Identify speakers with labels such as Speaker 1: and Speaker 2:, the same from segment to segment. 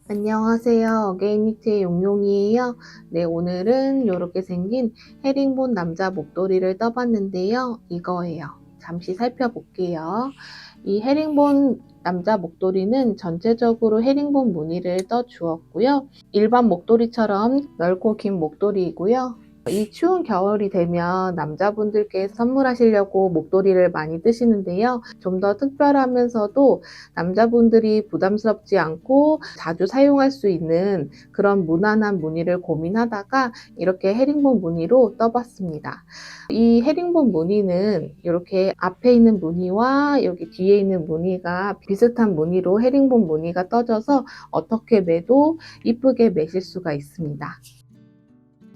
Speaker 1: 안녕하세요. 어게인니트의 용용이에요. 네, 오늘은 이렇게 생긴 헤링본 남자 목도리를 떠봤는데요. 이거예요. 잠시 살펴볼게요. 이 헤링본 남자 목도리는 전체적으로 헤링본 무늬를 떠주었고요. 일반 목도리처럼 넓고 긴 목도리이고요. 이 추운 겨울이 되면 남자분들께 선물하시려고 목도리를 많이 뜨시는데요. 좀 더 특별하면서도 남자분들이 부담스럽지 않고 자주 사용할 수 있는 그런 무난한 무늬를 고민하다가 이렇게 헤링본 무늬로 떠봤습니다. 이 헤링본 무늬는 이렇게 앞에 있는 무늬와 여기 뒤에 있는 무늬가 비슷한 무늬로 헤링본 무늬가 떠져서 어떻게 매도 이쁘게 매실 수가 있습니다.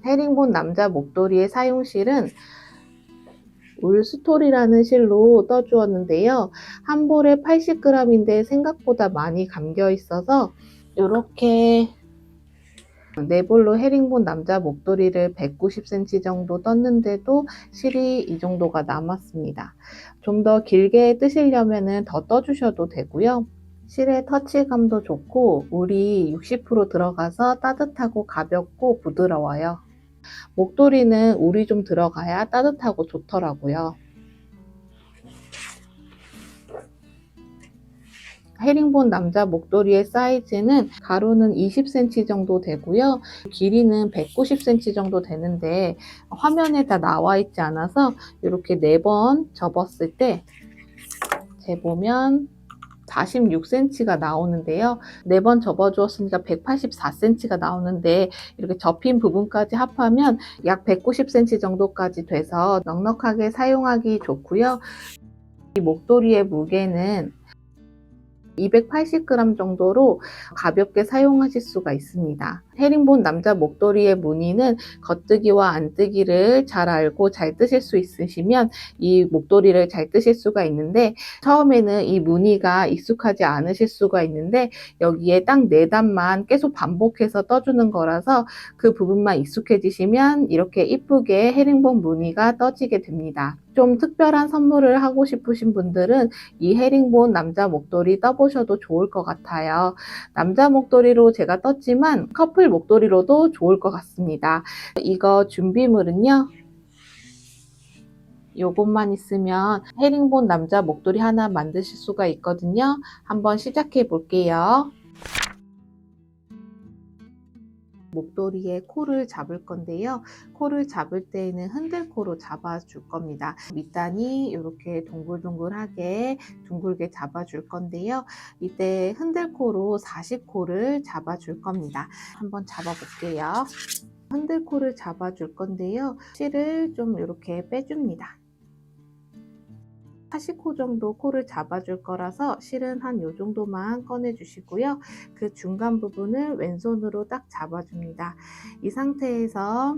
Speaker 1: 헤링본 남자 목도리의 사용실은 울스토리라는 실로 떠주었는데요. 한 볼에 80g인데 생각보다 많이 감겨 있어서 이렇게 네 볼로 헤링본 남자 목도리를 190cm 정도 떴는데도 실이 이 정도가 남았습니다. 좀 더 길게 뜨시려면 더 떠주셔도 되고요. 실의 터치감도 좋고 울이 60% 들어가서 따뜻하고 가볍고 부드러워요. 목도리는 울이 좀 들어가야 따뜻하고 좋더라고요. 헤링본 남자 목도리의 사이즈는 가로는 20cm 정도 되고요. 길이는 190cm 정도 되는데 화면에 다 나와 있지 않아서 이렇게 4번 접었을 때 재보면 46cm가 나오는데요. 4번 접어 주었으니까 184cm가 나오는데 이렇게 접힌 부분까지 합하면 약 190cm 정도까지 돼서 넉넉하게 사용하기 좋고요. 이 목도리의 무게는 280g 정도로 가볍게 사용하실 수가 있습니다. 헤링본 남자 목도리의 무늬는 겉뜨기와 안뜨기를 잘 알고 잘 뜨실 수 있으시면 이 목도리를 잘 뜨실 수가 있는데 처음에는 이 무늬가 익숙하지 않으실 수가 있는데 여기에 딱 4단만 계속 반복해서 떠주는 거라서 그 부분만 익숙해지시면 이렇게 이쁘게 헤링본 무늬가 떠지게 됩니다. 좀 특별한 선물을 하고 싶으신 분들은 이 헤링본 남자 목도리 떠보셔도 좋을 것 같아요. 남자 목도리로 제가 떴지만 커플 목도리로도 좋을 것 같습니다. 이거 준비물은요. 요것만 있으면 헤링본 남자 목도리 하나 만드실 수가 있거든요. 한번 시작해 볼게요. 목도리에 코를 잡을 건데요. 코를 잡을 때에는 흔들코로 잡아줄 겁니다. 밑단이 이렇게 동글동글하게 둥글게 잡아줄 건데요. 이때 흔들코로 40코를 잡아줄 겁니다. 한번 잡아볼게요. 흔들코를 잡아줄 건데요. 실을 좀 이렇게 빼줍니다. 40코 정도 코를 잡아줄 거라서 실은 한 요 정도만 꺼내 주시고요. 그 중간 부분을 왼손으로 딱 잡아줍니다. 이 상태에서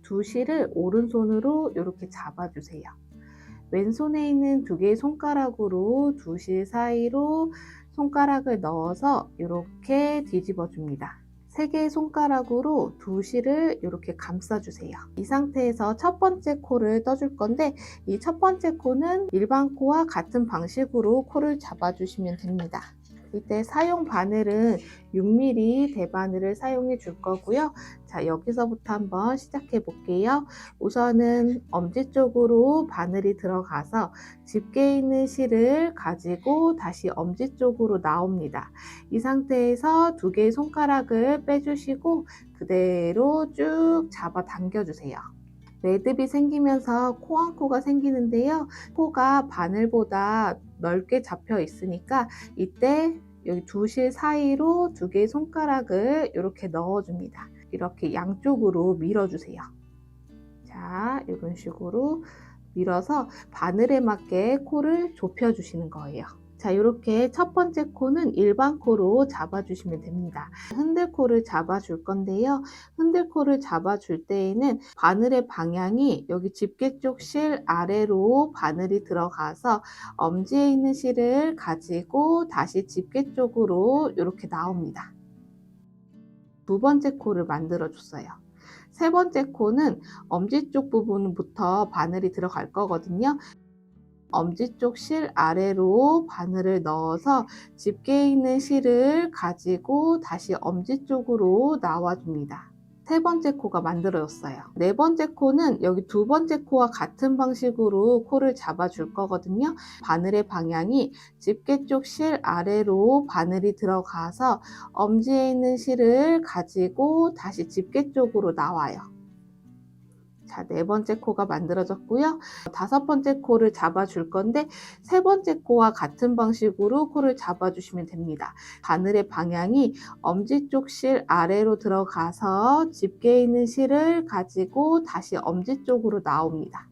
Speaker 1: 두 실을 오른손으로 이렇게 잡아주세요. 왼손에 있는 2개의 손가락으로 두 실 사이로 손가락을 넣어서 이렇게 뒤집어 줍니다. 3개의 손가락으로 두 실을 이렇게 감싸주세요. 이 상태에서 첫 번째 코를 떠줄 건데 이 첫 번째 코는 일반 코와 같은 방식으로 코를 잡아주시면 됩니다. 이때 사용 바늘은 6mm 대바늘을 사용해 줄 거고요. 자, 여기서부터 한번 시작해 볼게요. 우선은 엄지 쪽으로 바늘이 들어가서 집게 있는 실을 가지고 다시 엄지 쪽으로 나옵니다. 이 상태에서 2개의 손가락을 빼주시고 그대로 쭉 잡아 당겨주세요. 매듭이 생기면서 코 한 코가 생기는데요. 코가 바늘보다 넓게 잡혀 있으니까 이때 여기 두 실 사이로 2개의 손가락을 이렇게 넣어줍니다. 이렇게 양쪽으로 밀어주세요. 자, 이런 식으로 밀어서 바늘에 맞게 코를 좁혀주시는 거예요. 자, 이렇게 첫 번째 코는 일반 코로 잡아주시면 됩니다. 흔들코를 잡아줄 건데요. 흔들코를 잡아줄 때에는 바늘의 방향이 여기 집게 쪽 실 아래로 바늘이 들어가서 엄지에 있는 실을 가지고 다시 집게 쪽으로 이렇게 나옵니다. 두 번째 코를 만들어 줬어요. 세 번째 코는 엄지 쪽 부분부터 바늘이 들어갈 거거든요. 엄지쪽 실 아래로 바늘을 넣어서 집게 있는 실을 가지고 다시 엄지 쪽으로 나와줍니다. 세 번째 코가 만들어졌어요. 네 번째 코는 여기 두 번째 코와 같은 방식으로 코를 잡아줄 거거든요. 바늘의 방향이 집게 쪽 실 아래로 바늘이 들어가서 엄지에 있는 실을 가지고 다시 집게 쪽으로 나와요. 자, 네 번째 코가 만들어졌고요. 다섯 번째 코를 잡아줄 건데 세 번째 코와 같은 방식으로 코를 잡아주시면 됩니다. 바늘의 방향이 엄지 쪽 실 아래로 들어가서 집게 있는 실을 가지고 다시 엄지 쪽으로 나옵니다.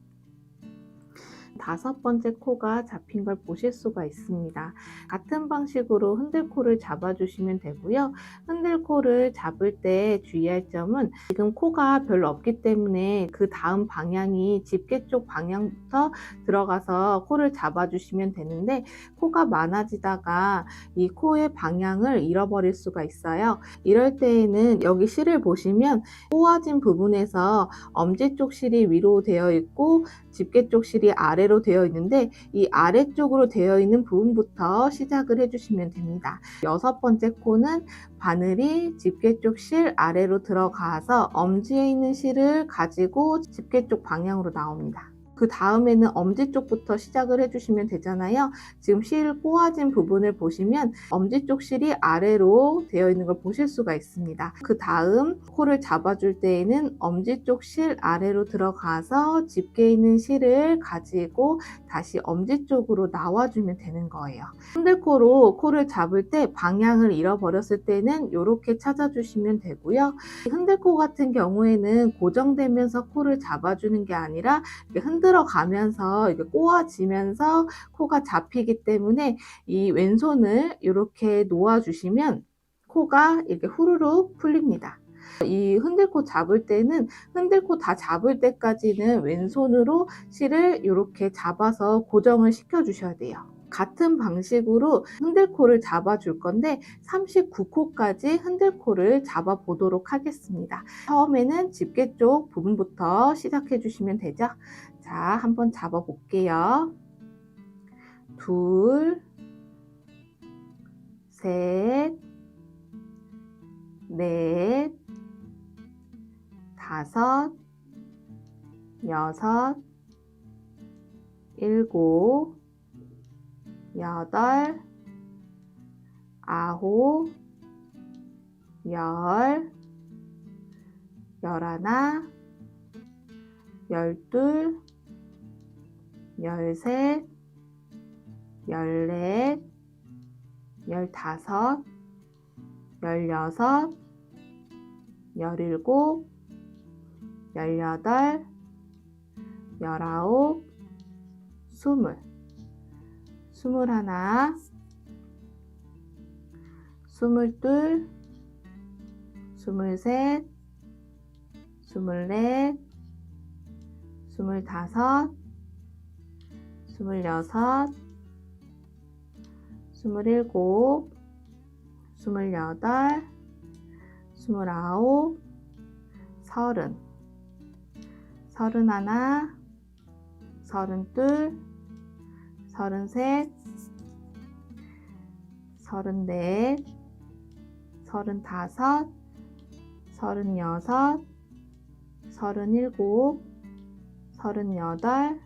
Speaker 1: 다섯 번째 코가 잡힌 걸 보실 수가 있습니다. 같은 방식으로 흔들코를 잡아주시면 되고요. 흔들코를 잡을 때 주의할 점은 지금 코가 별로 없기 때문에 그 다음 방향이 집게 쪽 방향부터 들어가서 코를 잡아주시면 되는데 코가 많아지다가 이 코의 방향을 잃어버릴 수가 있어요. 이럴 때에는 여기 실을 보시면 꼬아진 부분에서 엄지 쪽 실이 위로 되어 있고 집게 쪽 실이 아래로 되어 있는데 이 아래쪽으로 되어 있는 부분부터 시작을 해주시면 됩니다. 여섯 번째 코는 바늘이 집게 쪽 실 아래로 들어가서 엄지에 있는 실을 가지고 집게 쪽 방향으로 나옵니다. 그 다음에는 엄지 쪽부터 시작을 해주시면 되잖아요. 지금 실 꼬아진 부분을 보시면 엄지 쪽 실이 아래로 되어 있는 걸 보실 수가 있습니다. 그 다음 코를 잡아줄 때에는 엄지 쪽 실 아래로 들어가서 집게 있는 실을 가지고 다시 엄지 쪽으로 나와주면 되는 거예요. 흔들코로 코를 잡을 때 방향을 잃어버렸을 때는 이렇게 찾아주시면 되고요. 흔들코 같은 경우에는 고정되면서 코를 잡아주는 게 아니라 흔들어 가면서 이렇게 꼬아지면서 코가 잡히기 때문에 이 왼손을 이렇게 놓아주시면 코가 이렇게 후루룩 풀립니다. 이 흔들코 잡을 때는 흔들코 다 잡을 때까지는 왼손으로 실을 이렇게 잡아서 고정을 시켜 주셔야 돼요. 같은 방식으로 흔들코를 잡아줄 건데 39코까지 흔들코를 잡아 보도록 하겠습니다. 처음에는 집게 쪽 부분부터 시작해 주시면 되죠. 자, 한번 잡아 볼게요. 둘, 셋, 넷, 다섯, 여섯, 일곱, 여덟, 아홉, 열, 열하나, 열둘, 열셋, 열넷, 열다섯, 열여섯, 열일곱, 열여덟, 열아홉, 스물, 스물하나, 스물둘, 스물셋, 스물넷, 스물다섯, 스물여섯, 스물일곱, 스물여덟, 스물아홉, 서른, 서른하나, 서른둘, 서른셋, 서른넷, 서른다섯, 서른여섯, 서른일곱, 서른여덟,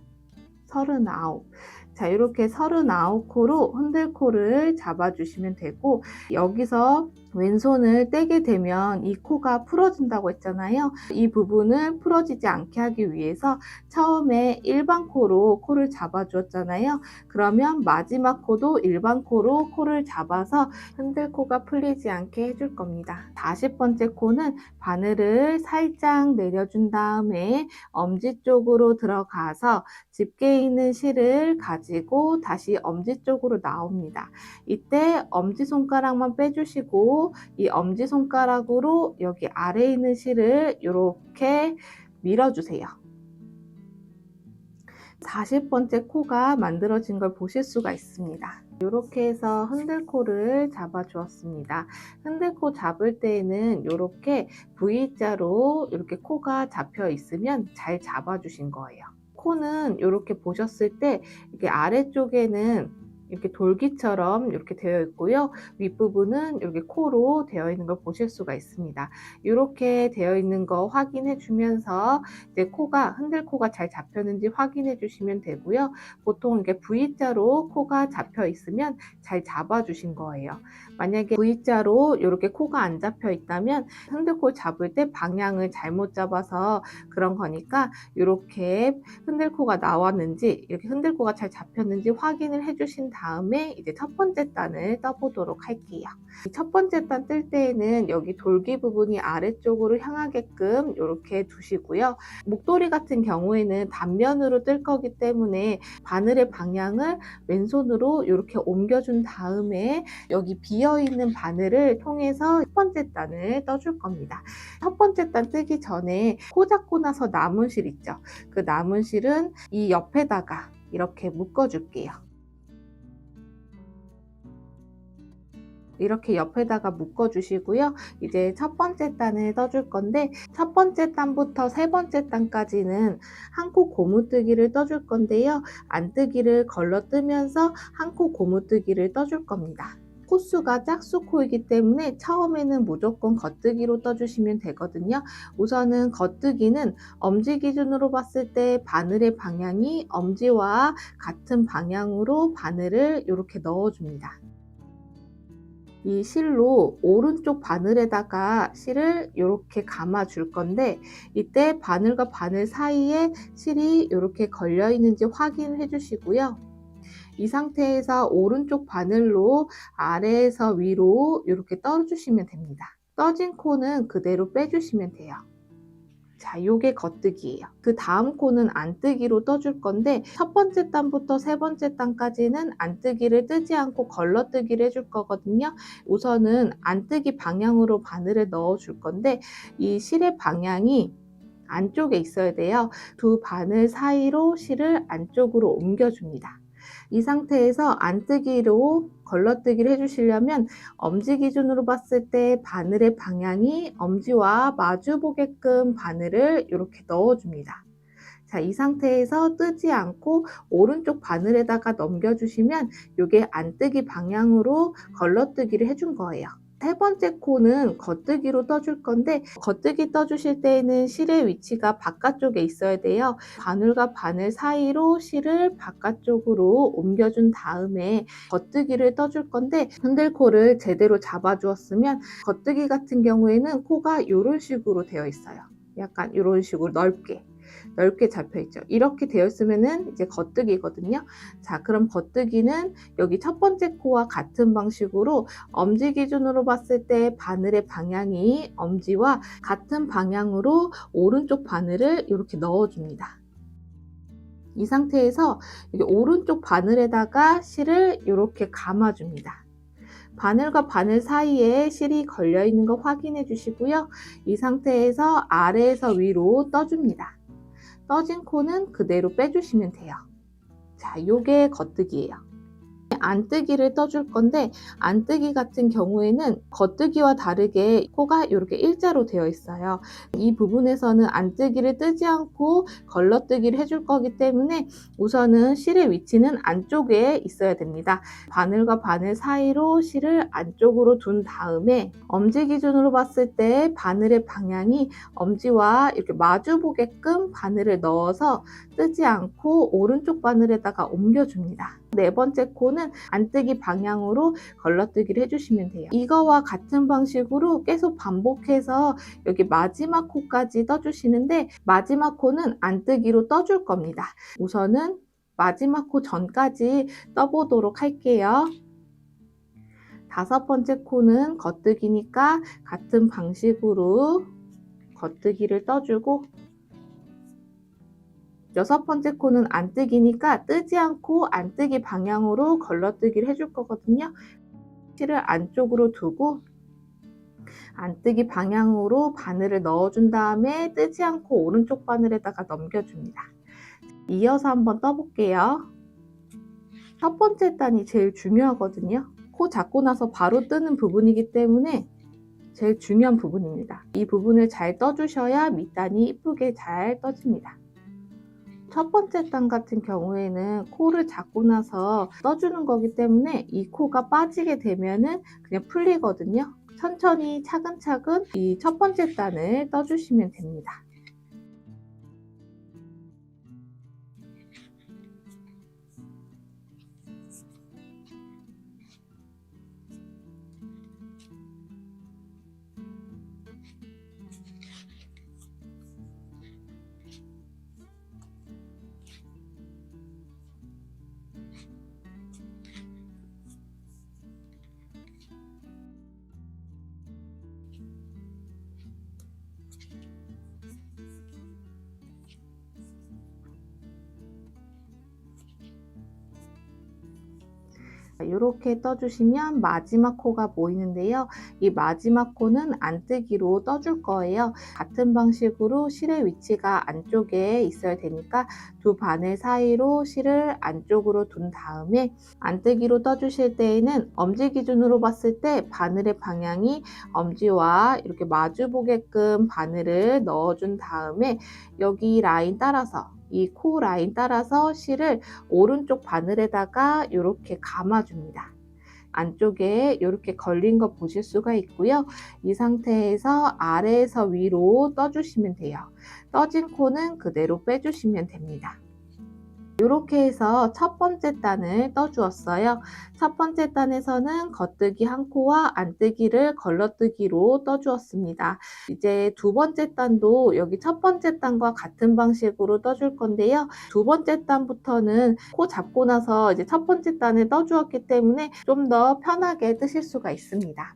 Speaker 1: 서른아홉. 자, 이렇게 39코로 흔들코를 잡아주시면 되고, 여기서 왼손을 떼게 되면 이 코가 풀어진다고 했잖아요. 이 부분을 풀어지지 않게 하기 위해서 처음에 일반 코로 코를 잡아주었잖아요. 그러면 마지막 코도 일반 코로 코를 잡아서 흔들코가 풀리지 않게 해줄 겁니다. 40번째 코는 바늘을 살짝 내려준 다음에 엄지 쪽으로 들어가서 집게 있는 실을 가지고 다시 엄지 쪽으로 나옵니다. 이때 엄지손가락만 빼주시고 이 엄지손가락으로 여기 아래에 있는 실을 이렇게 밀어주세요. 40번째 코가 만들어진 걸 보실 수가 있습니다. 이렇게 해서 흔들코를 잡아 주었습니다. 흔들코 잡을 때에는 이렇게 V자로 이렇게 코가 잡혀 있으면 잘 잡아 주신 거예요. 코는 이렇게 보셨을 때 이게 아래쪽에는 이렇게 돌기처럼 이렇게 되어 있고요. 윗부분은 이렇게 코로 되어 있는 걸 보실 수가 있습니다. 이렇게 되어 있는 거 확인해 주면서 이제 흔들코가 잘 잡혔는지 확인해 주시면 되고요. 보통 이렇게 V자로 코가 잡혀 있으면 잘 잡아 주신 거예요. 만약에 V자로 이렇게 코가 안 잡혀 있다면 흔들코 잡을 때 방향을 잘못 잡아서 그런 거니까 이렇게 흔들코가 나왔는지, 이렇게 흔들코가 잘 잡혔는지 확인을 해 주신 다음에 이제 첫 번째 단을 떠보도록 할게요. 첫 번째 단 뜰 때에는 여기 돌기 부분이 아래쪽으로 향하게끔 이렇게 두시고요. 목도리 같은 경우에는 단면으로 뜰 거기 때문에 바늘의 방향을 왼손으로 이렇게 옮겨준 다음에 여기 비어있는 바늘을 통해서 첫 번째 단을 떠줄 겁니다. 첫 번째 단 뜨기 전에 코 잡고 나서 남은 실 있죠? 그 남은 실은 이 옆에다가 이렇게 묶어줄게요. 이렇게 옆에다가 묶어 주시고요. 이제 첫 번째 단을 떠줄 건데, 첫 번째 단부터 세 번째 단까지는 한 코 고무뜨기를 떠줄 건데요. 안뜨기를 걸러뜨면서 한 코 고무뜨기를 떠줄 겁니다. 코수가 짝수 코이기 때문에 처음에는 무조건 겉뜨기로 떠주시면 되거든요. 우선은 겉뜨기는 엄지 기준으로 봤을 때 바늘의 방향이 엄지와 같은 방향으로 바늘을 이렇게 넣어줍니다. 이 실로 오른쪽 바늘에다가 실을 이렇게 감아 줄 건데, 이때 바늘과 바늘 사이에 실이 이렇게 걸려 있는지 확인해 주시고요. 이 상태에서 오른쪽 바늘로 아래에서 위로 이렇게 떠주시면 됩니다. 떠진 코는 그대로 빼주시면 돼요. 자, 요게 겉뜨기예요. 그 다음 코는 안뜨기로 떠줄 건데, 첫 번째 단부터 세 번째 단까지는 안뜨기를 뜨지 않고 걸러뜨기를 해줄 거거든요. 우선은 안뜨기 방향으로 바늘을 넣어 줄 건데, 이 실의 방향이 안쪽에 있어야 돼요. 두 바늘 사이로 실을 안쪽으로 옮겨줍니다. 이 상태에서 안뜨기로 걸러뜨기를 해주시려면 엄지 기준으로 봤을 때 바늘의 방향이 엄지와 마주 보게끔 바늘을 이렇게 넣어줍니다. 자, 이 상태에서 뜨지 않고 오른쪽 바늘에다가 넘겨주시면 이게 안뜨기 방향으로 걸러뜨기를 해준 거예요. 세 번째 코는 겉뜨기로 떠줄 건데, 겉뜨기 떠주실 때에는 실의 위치가 바깥쪽에 있어야 돼요. 바늘과 바늘 사이로 실을 바깥쪽으로 옮겨준 다음에 겉뜨기를 떠줄 건데, 흔들코를 제대로 잡아주었으면 겉뜨기 같은 경우에는 코가 이런 식으로 되어 있어요. 약간 이런 식으로 넓게 잡혀 있죠. 이렇게 되어 있으면은 이제 겉뜨기거든요. 자, 그럼 겉뜨기는 여기 첫 번째 코와 같은 방식으로 엄지 기준으로 봤을 때 바늘의 방향이 엄지와 같은 방향으로 오른쪽 바늘을 이렇게 넣어줍니다. 이 상태에서 여기 오른쪽 바늘에다가 실을 이렇게 감아줍니다. 바늘과 바늘 사이에 실이 걸려 있는 거 확인해 주시고요. 이 상태에서 아래에서 위로 떠줍니다. 떠진 코는 그대로 빼주시면 돼요. 자, 요게 겉뜨기예요. 안뜨기를 떠줄 건데, 안뜨기 같은 경우에는 겉뜨기와 다르게 코가 이렇게 일자로 되어 있어요. 이 부분에서는 안뜨기를 뜨지 않고 걸러뜨기를 해줄 거기 때문에 우선은 실의 위치는 안쪽에 있어야 됩니다. 바늘과 바늘 사이로 실을 안쪽으로 둔 다음에 엄지 기준으로 봤을 때 바늘의 방향이 엄지와 이렇게 마주 보게끔 바늘을 넣어서 뜨지 않고 오른쪽 바늘에다가 옮겨줍니다. 네 번째 코는 안뜨기 방향으로 걸러뜨기를 해주시면 돼요. 이거와 같은 방식으로 계속 반복해서 여기 마지막 코까지 떠주시는데, 마지막 코는 안뜨기로 떠줄 겁니다. 우선은 마지막 코 전까지 떠보도록 할게요. 다섯 번째 코는 겉뜨기니까 같은 방식으로 겉뜨기를 떠주고, 여섯 번째 코는 안뜨기니까 뜨지 않고 안뜨기 방향으로 걸러뜨기를 해줄 거거든요. 실을 안쪽으로 두고 안뜨기 방향으로 바늘을 넣어준 다음에 뜨지 않고 오른쪽 바늘에다가 넘겨줍니다. 이어서 한번 떠볼게요. 첫 번째 단이 제일 중요하거든요. 코 잡고 나서 바로 뜨는 부분이기 때문에 제일 중요한 부분입니다. 이 부분을 잘 떠주셔야 밑단이 이쁘게 잘 떠집니다. 첫 번째 단 같은 경우에는 코를 잡고 나서 떠주는 거기 때문에 이 코가 빠지게 되면은 그냥 풀리거든요. 천천히 차근차근 이 첫 번째 단을 떠주시면 됩니다. 이렇게 떠주시면 마지막 코가 보이는데요. 이 마지막 코는 안뜨기로 떠줄 거예요. 같은 방식으로 실의 위치가 안쪽에 있어야 되니까 두 바늘 사이로 실을 안쪽으로 둔 다음에 안뜨기로 떠주실 때에는 엄지 기준으로 봤을 때 바늘의 방향이 엄지와 이렇게 마주 보게끔 바늘을 넣어준 다음에 여기 라인 따라서 이 코 라인 따라서 실을 오른쪽 바늘에다가 이렇게 감아줍니다. 안쪽에 이렇게 걸린 거 보실 수가 있고요. 이 상태에서 아래에서 위로 떠주시면 돼요. 떠진 코는 그대로 빼주시면 됩니다. 이렇게 해서 첫 번째 단을 떠주었어요. 첫 번째 단에서는 겉뜨기 한 코와 안뜨기를 걸러뜨기로 떠주었습니다. 이제 두 번째 단도 여기 첫 번째 단과 같은 방식으로 떠줄 건데요. 두 번째 단부터는 코 잡고 나서 이제 첫 번째 단을 떠주었기 때문에 좀 더 편하게 뜨실 수가 있습니다.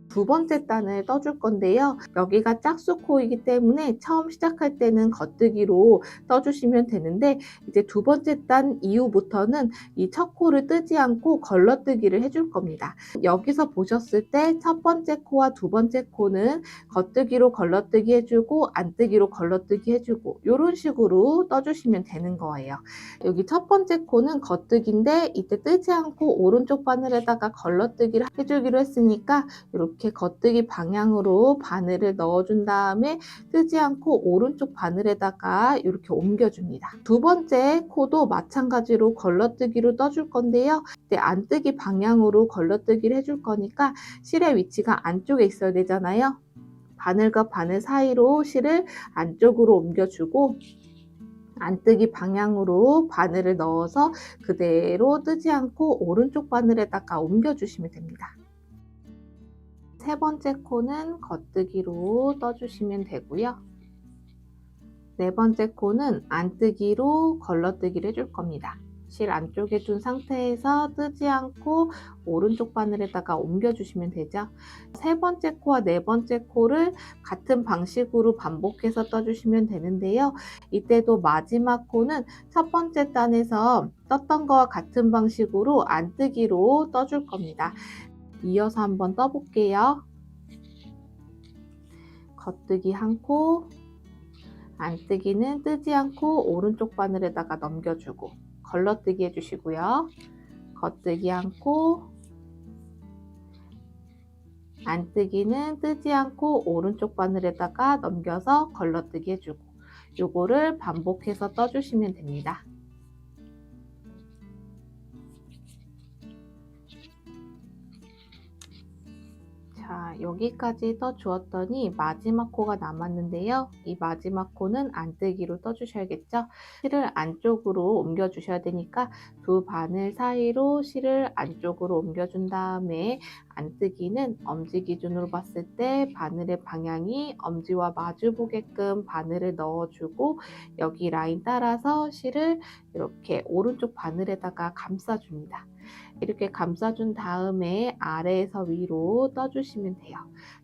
Speaker 1: 두 번째 단을 떠줄 건데요. 여기가 짝수코이기 때문에 처음 시작할 때는 겉뜨기로 떠주시면 되는데 이제 두 번째 단 이후부터는 이 첫 코를 뜨지 않고 걸러뜨기를 해줄 겁니다. 여기서 보셨을 때 첫 번째 코와 두 번째 코는 겉뜨기로 걸러뜨기 해주고 안뜨기로 걸러뜨기 해주고 이런 식으로 떠주시면 되는 거예요. 여기 첫 번째 코는 겉뜨기인데 이때 뜨지 않고 오른쪽 바늘에다가 걸러뜨기를 해주기로 했으니까 이렇게 겉뜨기 방향으로 바늘을 넣어준 다음에 뜨지 않고 오른쪽 바늘에다가 이렇게 옮겨줍니다. 두 번째 코도 마찬가지로 걸러뜨기로 떠줄 건데요. 이때 안뜨기 방향으로 걸러뜨기를 해줄 거니까 실의 위치가 안쪽에 있어야 되잖아요. 바늘과 바늘 사이로 실을 안쪽으로 옮겨주고 안뜨기 방향으로 바늘을 넣어서 그대로 뜨지 않고 오른쪽 바늘에다가 옮겨주시면 됩니다. 세 번째 코는 겉뜨기로 떠주시면 되고요. 네 번째 코는 안뜨기로 걸러뜨기를 해줄 겁니다. 실 안쪽에 둔 상태에서 뜨지 않고 오른쪽 바늘에다가 옮겨주시면 되죠. 세 번째 코와 네 번째 코를 같은 방식으로 반복해서 떠주시면 되는데요. 이때도 마지막 코는 첫 번째 단에서 떴던 거와 같은 방식으로 안뜨기로 떠줄 겁니다. 이어서 한번 떠볼게요. 겉뜨기 한 코, 안뜨기는 뜨지 않고 오른쪽 바늘에다가 넘겨주고 걸러뜨기 해주시고요. 겉뜨기 한 코, 안뜨기는 뜨지 않고 오른쪽 바늘에다가 넘겨서 걸러뜨기 해주고 요거를 반복해서 떠주시면 됩니다. 자, 여기까지 떠주었더니 마지막 코가 남았는데요. 이 마지막 코는 안뜨기로 떠주셔야겠죠. 실을 안쪽으로 옮겨주셔야 되니까 두 바늘 사이로 실을 안쪽으로 옮겨준 다음에 안뜨기는 엄지 기준으로 봤을 때 바늘의 방향이 엄지와 마주 보게끔 바늘을 넣어주고 여기 라인 따라서 실을 이렇게 오른쪽 바늘에다가 감싸줍니다. 이렇게 감싸준 다음에 아래에서 위로 떠주시면 돼요.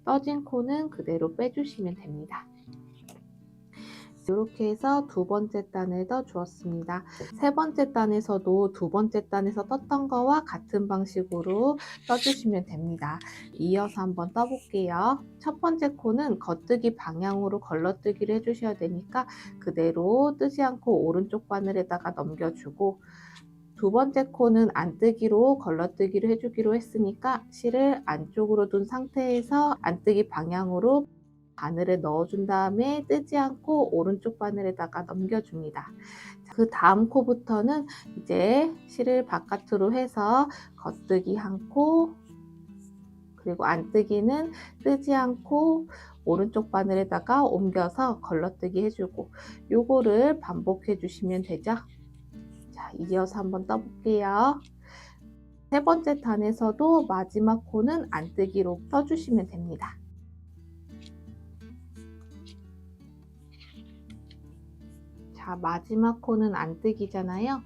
Speaker 1: 떠진 코는 그대로 빼주시면 됩니다. 이렇게 해서 두 번째 단을 떠주었습니다. 세 번째 단에서도 두 번째 단에서 떴던 거와 같은 방식으로 떠주시면 됩니다. 이어서 한번 떠볼게요. 첫 번째 코는 겉뜨기 방향으로 걸러뜨기를 해주셔야 되니까 그대로 뜨지 않고 오른쪽 바늘에다가 넘겨주고 두 번째 코는 안뜨기로 걸러뜨기를 해주기로 했으니까 실을 안쪽으로 둔 상태에서 안뜨기 방향으로 바늘에 넣어준 다음에 뜨지 않고 오른쪽 바늘에다가 넘겨줍니다. 그 다음 코부터는 이제 실을 바깥으로 해서 겉뜨기 한 코, 그리고 안뜨기는 뜨지 않고 오른쪽 바늘에다가 옮겨서 걸러뜨기 해주고, 요거를 반복해 주시면 되죠. 자, 이어서 한번 떠볼게요. 세 번째 단에서도 마지막 코는 안뜨기로 떠주시면 됩니다. 자, 마지막 코는 안뜨기잖아요.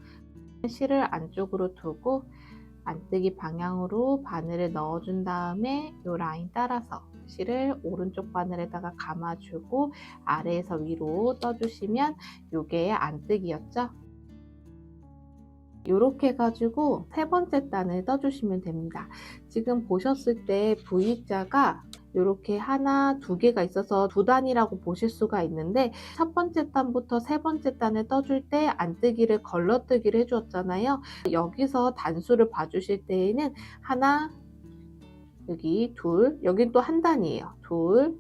Speaker 1: 실을 안쪽으로 두고 안뜨기 방향으로 바늘을 넣어준 다음에 이 라인 따라서 실을 오른쪽 바늘에다가 감아주고 아래에서 위로 떠주시면 이게 안뜨기였죠. 이렇게 해가지고 세 번째 단을 떠주시면 됩니다. 지금 보셨을 때 V자가 이렇게 하나, 두 개가 있어서 두 단이라고 보실 수가 있는데, 첫 번째 단부터 세 번째 단을 떠줄 때 안뜨기를 걸러뜨기를 해주었잖아요. 여기서 단수를 봐주실 때에는 하나, 여기 둘, 여긴 또 한 단이에요. 둘,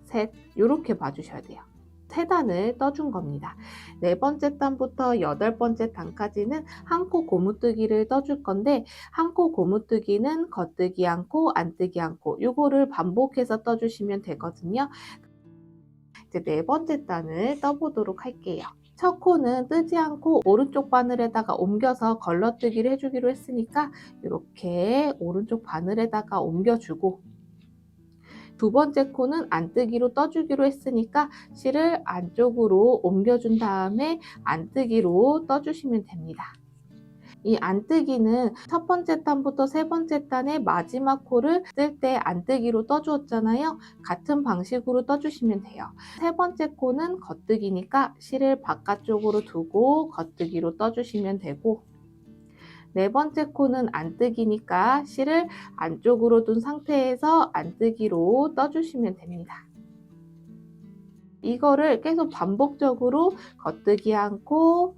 Speaker 1: 셋, 이렇게 봐주셔야 돼요. 세 단을 떠준 겁니다. 네 번째 단부터 여덟 번째 단까지는 한 코 고무뜨기를 떠줄 건데, 한 코 고무뜨기는 겉뜨기 한 코, 안뜨기 한 코, 요거를 반복해서 떠주시면 되거든요. 이제 네 번째 단을 떠보도록 할게요. 첫 코는 뜨지 않고 오른쪽 바늘에다가 옮겨서 걸러뜨기를 해주기로 했으니까 이렇게 오른쪽 바늘에다가 옮겨주고, 두 번째 코는 안뜨기로 떠주기로 했으니까 실을 안쪽으로 옮겨준 다음에 안뜨기로 떠주시면 됩니다. 이 안뜨기는 첫 번째 단부터 세 번째 단의 마지막 코를 뜰 때 안뜨기로 떠주었잖아요. 같은 방식으로 떠주시면 돼요. 세 번째 코는 겉뜨기니까 실을 바깥쪽으로 두고 겉뜨기로 떠주시면 되고, 네 번째 코는 안뜨기니까 실을 안쪽으로 둔 상태에서 안뜨기로 떠주시면 됩니다. 이거를 계속 반복적으로 겉뜨기 한 코,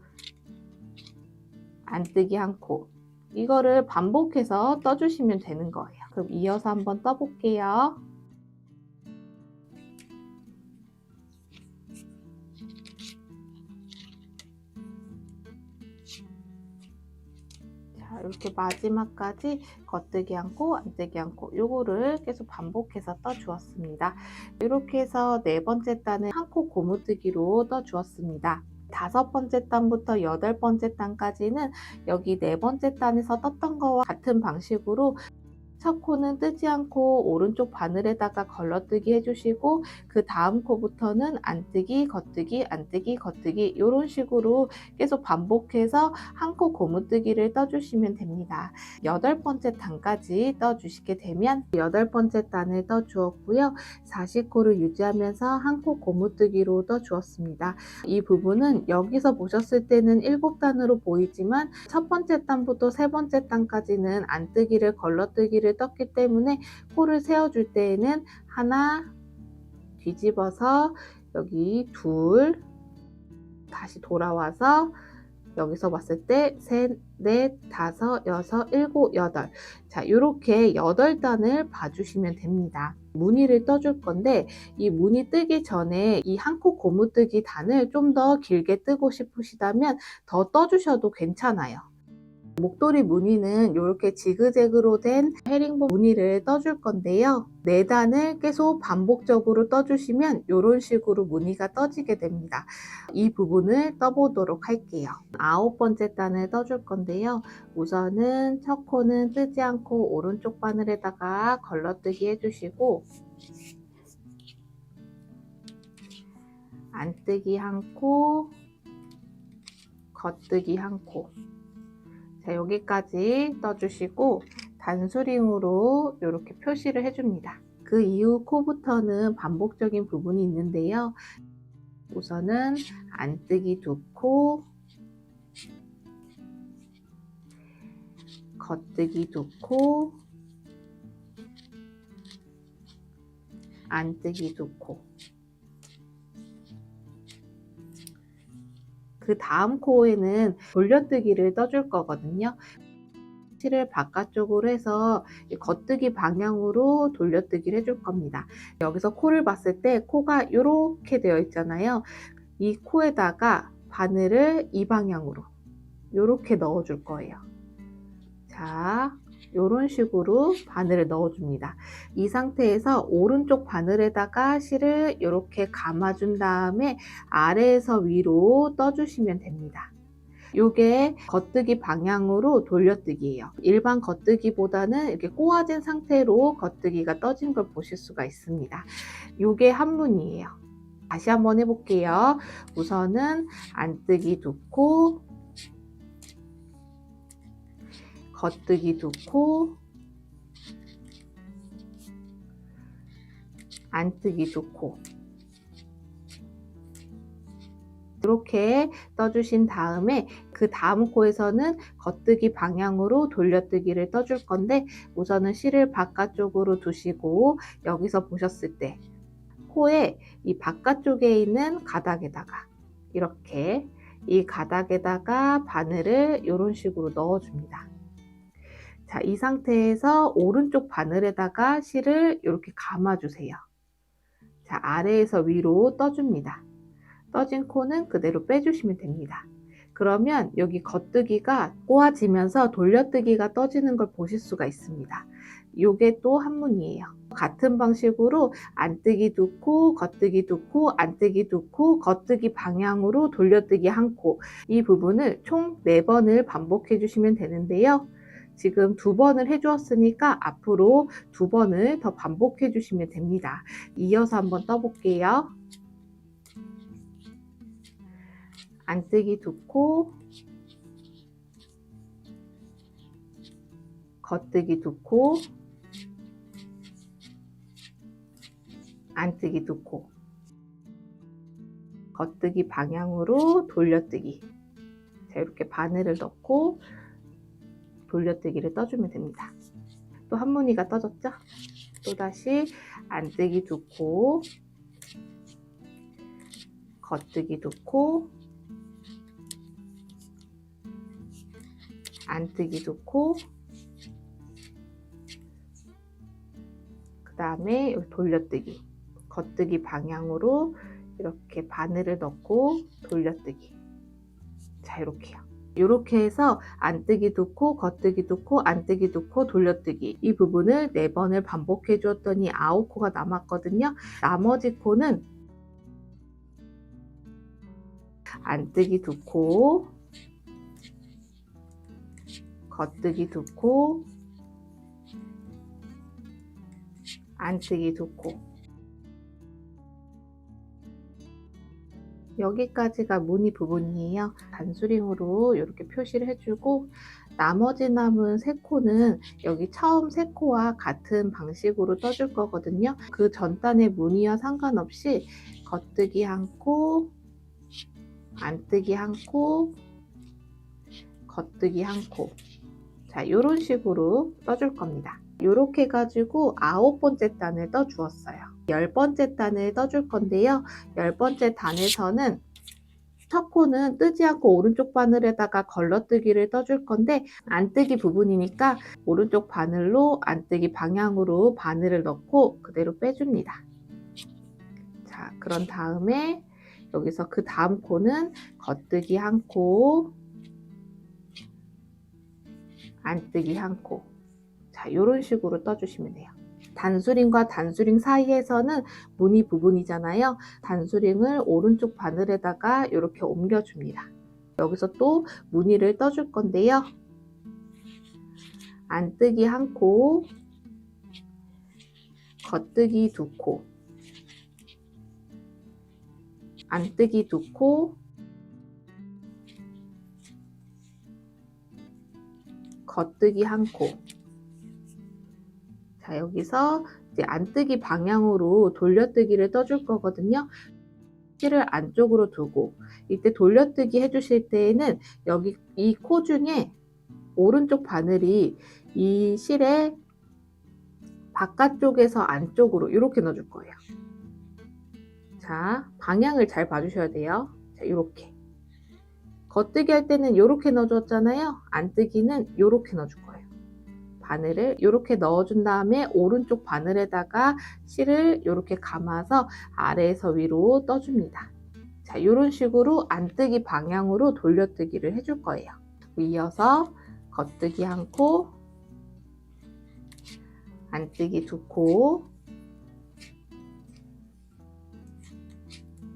Speaker 1: 안뜨기 한 코, 이거를 반복해서 떠주시면 되는 거예요. 그럼 이어서 한번 떠볼게요. 이렇게 마지막까지 겉뜨기 한 코, 안뜨기 한 코, 요거를 계속 반복해서 떠 주었습니다. 이렇게 해서 네 번째 단은 한 코 고무뜨기로 떠 주었습니다. 다섯 번째 단부터 여덟 번째 단까지는 여기 네 번째 단에서 떴던 거와 같은 방식으로 첫 코는 뜨지 않고 오른쪽 바늘에다가 걸러뜨기 해주시고, 그 다음 코부터는 안뜨기, 겉뜨기, 안뜨기, 겉뜨기, 이런 식으로 계속 반복해서 한 코 고무뜨기를 떠주시면 됩니다. 여덟 번째 단까지 떠주시게 되면 여덟 번째 단을 떠주었고요. 40코를 유지하면서 한 코 고무뜨기로 떠주었습니다. 이 부분은 여기서 보셨을 때는 7단으로 보이지만 첫 번째 단부터 세 번째 단까지는 안뜨기를 걸러뜨기를 떴기 때문에 코를 세워줄 때에는 하나, 뒤집어서 여기 둘, 다시 돌아와서 여기서 봤을 때 셋, 넷, 다섯, 여섯, 일곱, 여덟. 자, 이렇게 8단을 봐주시면 됩니다. 무늬를 떠줄 건데 이 무늬 뜨기 전에 이 한 코 고무뜨기 단을 좀 더 길게 뜨고 싶으시다면 더 떠주셔도 괜찮아요. 목도리 무늬는 이렇게 지그재그로 된 헤링본 무늬를 떠줄 건데요. 4단을 계속 반복적으로 떠주시면 이런 식으로 무늬가 떠지게 됩니다. 이 부분을 떠보도록 할게요. 9번째 단을 떠줄 건데요. 우선은 첫 코는 뜨지 않고 오른쪽 바늘에다가 걸러뜨기 해주시고, 안뜨기 한 코, 겉뜨기 한 코. 자, 여기까지 떠주시고 단수링으로 이렇게 표시를 해줍니다. 그 이후 코부터는 반복적인 부분이 있는데요. 우선은 안뜨기 2코, 겉뜨기 2코, 안뜨기 2코. 그 다음 코에는 돌려뜨기를 떠줄 거거든요. 실을 바깥쪽으로 해서 겉뜨기 방향으로 돌려뜨기를 해줄 겁니다. 여기서 코를 봤을 때 코가 이렇게 되어 있잖아요. 이 코에다가 바늘을 이 방향으로 이렇게 넣어줄 거예요. 자, 이런 식으로 바늘을 넣어줍니다. 이 상태에서 오른쪽 바늘에다가 실을 이렇게 감아준 다음에 아래에서 위로 떠주시면 됩니다. 요게 겉뜨기 방향으로 돌려뜨기예요. 일반 겉뜨기보다는 이렇게 꼬아진 상태로 겉뜨기가 떠진 걸 보실 수가 있습니다. 요게 한문이에요. 다시 한번 해볼게요. 우선은 안뜨기 2코, 겉뜨기 2코, 안뜨기 2코. 이렇게 떠주신 다음에 그 다음 코에서는 겉뜨기 방향으로 돌려뜨기를 떠줄 건데, 우선은 실을 바깥쪽으로 두시고 여기서 보셨을 때 코에 이 바깥쪽에 있는 가닥에다가 이렇게 이 가닥에다가 바늘을 이런 식으로 넣어줍니다. 자, 이 상태에서 오른쪽 바늘에다가 실을 이렇게 감아주세요. 자, 아래에서 위로 떠줍니다. 떠진 코는 그대로 빼주시면 됩니다. 그러면 여기 겉뜨기가 꼬아지면서 돌려뜨기가 떠지는 걸 보실 수가 있습니다. 요게 또 한문이에요. 같은 방식으로 안뜨기 2코, 겉뜨기 2코, 안뜨기 2코, 겉뜨기 방향으로 돌려뜨기 1코, 이 부분을 총 4번을 반복해 주시면 되는데요. 지금 2번을 해주었으니까 앞으로 2번을 더 반복해 주시면 됩니다. 이어서 한번 떠볼게요. 안뜨기 2코, 겉뜨기 2코, 안뜨기 2코, 겉뜨기 방향으로 돌려뜨기. 자, 이렇게 바늘을 넣고 돌려뜨기를 떠주면 됩니다. 또 한 무늬가 떠졌죠? 또다시 안뜨기 2코, 겉뜨기 2코, 안뜨기 2코, 그 다음에 돌려뜨기, 겉뜨기 방향으로 이렇게 바늘을 넣고 돌려뜨기. 자, 이렇게요. 이렇게 해서 안뜨기 2코, 겉뜨기 2코, 안뜨기 2코, 돌려뜨기, 이 부분을 4번을 반복해 주었더니 9코가 남았거든요. 나머지 코는 안뜨기 2코, 겉뜨기 2코, 안뜨기 2코. 여기까지가 무늬 부분이에요. 단수링으로 이렇게 표시를 해주고, 나머지 남은 3코는 여기 처음 3코와 같은 방식으로 떠줄 거거든요. 그 전단의 무늬와 상관없이 겉뜨기 1코, 안뜨기 1코, 겉뜨기 1코. 자, 이런 식으로 떠줄 겁니다. 이렇게 해가지고 9번째 단을 떠 주었어요. 10번째 단을 떠줄 건데요. 10번째 단에서는 첫 코는 뜨지 않고 오른쪽 바늘에다가 걸러뜨기를 떠줄 건데, 안뜨기 부분이니까 오른쪽 바늘로 안뜨기 방향으로 바늘을 넣고 그대로 빼줍니다. 자, 그런 다음에 여기서 그 다음 코는 겉뜨기 1코, 안뜨기 1코. 자, 이런 식으로 떠주시면 돼요. 단수링과 단수링 사이에서는 무늬 부분이잖아요. 단수링을 오른쪽 바늘에다가 이렇게 옮겨줍니다. 여기서 또 무늬를 떠줄 건데요. 안뜨기 1코, 겉뜨기 2코, 안뜨기 2코, 겉뜨기 1코. 자, 여기서 이제 안뜨기 방향으로 돌려뜨기를 떠줄 거거든요. 실을 안쪽으로 두고, 이때 돌려뜨기 해주실 때에는 여기 이 코 중에 오른쪽 바늘이 이 실의 바깥쪽에서 안쪽으로 이렇게 넣어줄 거예요. 자, 방향을 잘 봐주셔야 돼요. 자, 이렇게. 겉뜨기 할 때는 이렇게 넣어줬잖아요. 안뜨기는 이렇게 넣어줄 거예요. 바늘을 이렇게 넣어준 다음에 오른쪽 바늘에다가 실을 이렇게 감아서 아래에서 위로 떠줍니다. 자, 이런 식으로 안뜨기 방향으로 돌려뜨기를 해줄 거예요. 이어서 겉뜨기 한 코, 안뜨기 두 코,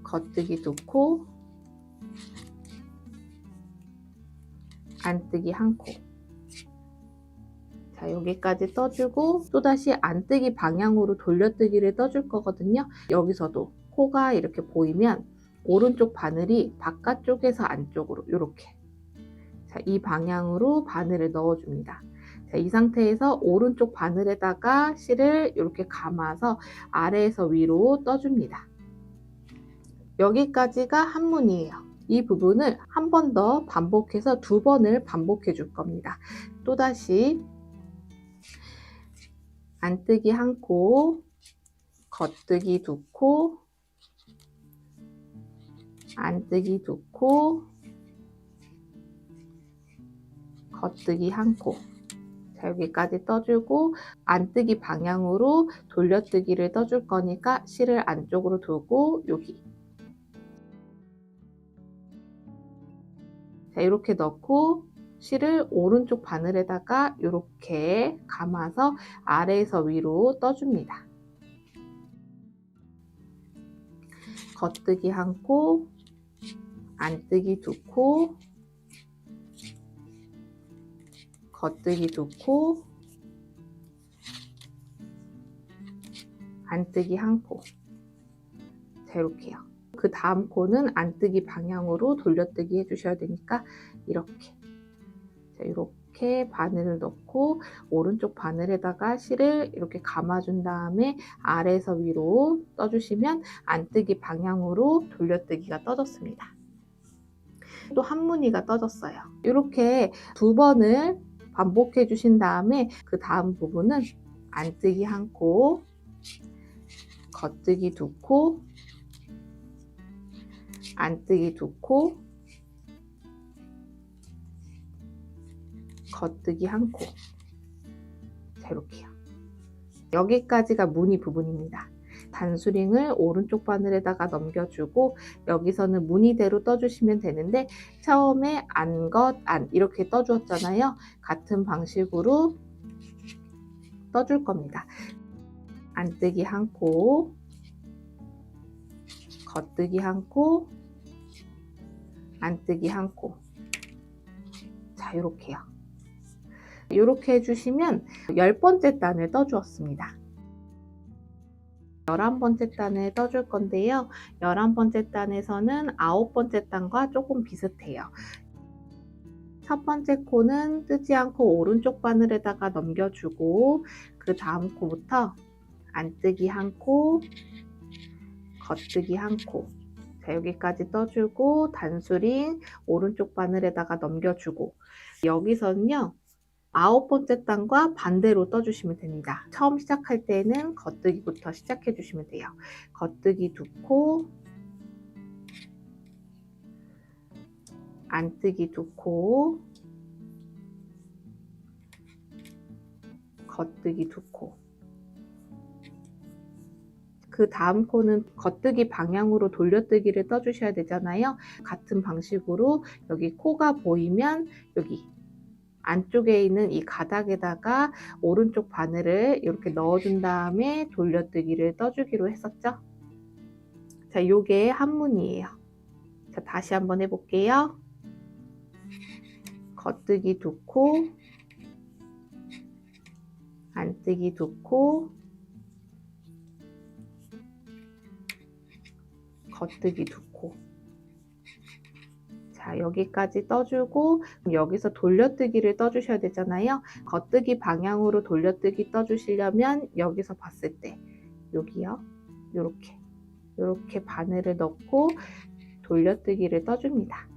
Speaker 1: 겉뜨기 두 코, 안뜨기 한 코. 자, 여기까지 떠주고 또다시 안뜨기 방향으로 돌려뜨기를 떠줄 거거든요. 여기서도 코가 이렇게 보이면 오른쪽 바늘이 바깥쪽에서 안쪽으로 이렇게, 자, 이 방향으로 바늘을 넣어줍니다. 자, 이 상태에서 오른쪽 바늘에다가 실을 이렇게 감아서 아래에서 위로 떠줍니다. 여기까지가 한문이에요. 이 부분을 한 번 더 반복해서 2번을 반복해 줄 겁니다. 또다시 안뜨기 한 코, 겉뜨기 두 코, 안뜨기 두 코, 겉뜨기 한 코. 자, 여기까지 떠주고 안뜨기 방향으로 돌려뜨기를 떠줄 거니까 실을 안쪽으로 두고 여기. 자, 이렇게 넣고 실을 오른쪽 바늘에다가 이렇게 감아서 아래에서 위로 떠줍니다. 겉뜨기 한 코, 안뜨기 두 코, 겉뜨기 두 코, 안뜨기 한 코. 자, 이렇게요. 그 다음 코는 안뜨기 방향으로 돌려뜨기 해주셔야 되니까 이렇게. 자, 이렇게 바늘을 넣고 오른쪽 바늘에다가 실을 이렇게 감아준 다음에 아래에서 위로 떠주시면 안뜨기 방향으로 돌려뜨기가 떠졌습니다. 또 한무늬가 떠졌어요. 이렇게 2번을 반복해 주신 다음에 그 다음 부분은 안뜨기 한 코, 겉뜨기 두 코, 안뜨기 두 코, 겉뜨기 한 코. 자, 이렇게요. 여기까지가 무늬 부분입니다. 단수링을 오른쪽 바늘에다가 넘겨주고 여기서는 무늬대로 떠주시면 되는데 처음에 안, 겉, 안 이렇게 떠주었잖아요. 같은 방식으로 떠줄 겁니다. 안뜨기 한 코, 겉뜨기 한 코, 안뜨기 한 코. 자, 이렇게요. 이렇게 해주시면 10번째 단을 떠주었습니다. 11번째 단을 떠줄 건데요. 11번째 단에서는 9번째 단과 조금 비슷해요. 첫 번째 코는 뜨지 않고 오른쪽 바늘에다가 넘겨주고 그 다음 코부터 안뜨기 한 코, 겉뜨기 한 코. 자, 여기까지 떠주고 단수링 오른쪽 바늘에다가 넘겨주고 여기서는요. 9번째 단과 반대로 떠주시면 됩니다. 처음 시작할 때는 겉뜨기부터 시작해 주시면 돼요. 겉뜨기 두 코, 안뜨기 두 코, 겉뜨기 두 코. 그 다음 코는 겉뜨기 방향으로 돌려뜨기를 떠주셔야 되잖아요. 같은 방식으로 여기 코가 보이면 여기 안쪽에 있는 이 가닥에다가 오른쪽 바늘을 이렇게 넣어준 다음에 돌려뜨기를 떠주기로 했었죠. 자, 요게 한문이에요. 자, 다시 한번 해볼게요. 겉뜨기 두 코, 안뜨기 두 코, 겉뜨기 두 코. 자, 여기까지 떠주고 여기서 돌려뜨기를 떠주셔야 되잖아요. 겉뜨기 방향으로 돌려뜨기 떠주시려면 여기서 봤을 때 여기요. 이렇게 바늘을 넣고 돌려뜨기를 떠줍니다.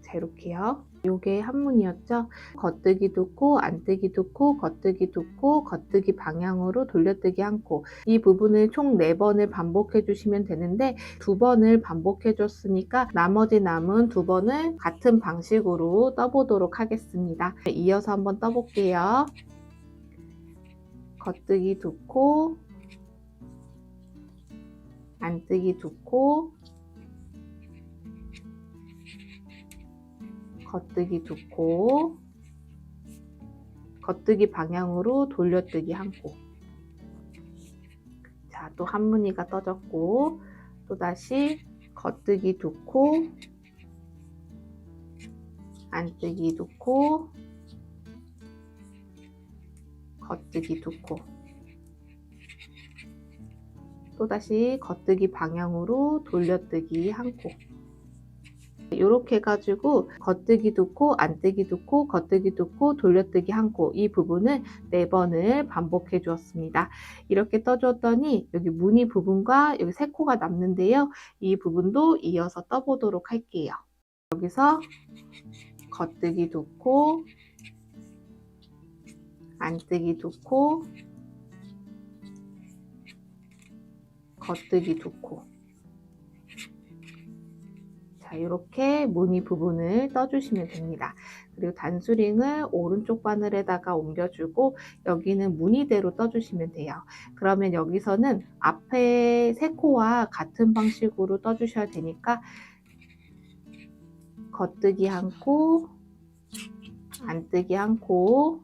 Speaker 1: 자, 이렇게요. 요게 한문이었죠. 겉뜨기 두 코, 안뜨기 두 코, 겉뜨기 두 코, 겉뜨기 방향으로 돌려뜨기 한 코. 이 부분을 총 4번을 반복해 주시면 되는데 2번을 반복해 줬으니까 나머지 남은 2번을 같은 방식으로 떠보도록 하겠습니다. 이어서 한번 떠볼게요. 겉뜨기 2코, 안뜨기 2코, 겉뜨기 2코, 겉뜨기 방향으로 돌려뜨기 1코. 자, 또 한 무늬가 떠졌고, 또다시 겉뜨기 2코, 안뜨기 2코, 겉뜨기 2코. 또다시 겉뜨기 방향으로 돌려뜨기 1코. 이렇게 해가지고 겉뜨기 2코, 안뜨기 2코, 겉뜨기 2코, 돌려뜨기 1코, 이 부분을 4번을 반복해 주었습니다. 이렇게 떠주었더니 여기 무늬 부분과 여기 3코가 남는데요. 이 부분도 이어서 떠보도록 할게요. 여기서 겉뜨기 2코, 안뜨기 2코, 겉뜨기 2코. 자, 이렇게 무늬 부분을 떠주시면 됩니다. 그리고 단수링을 오른쪽 바늘에다가 옮겨주고 여기는 무늬대로 떠주시면 돼요. 그러면 여기서는 앞에 3코와 같은 방식으로 떠주셔야 되니까 겉뜨기 1코, 안뜨기 1코,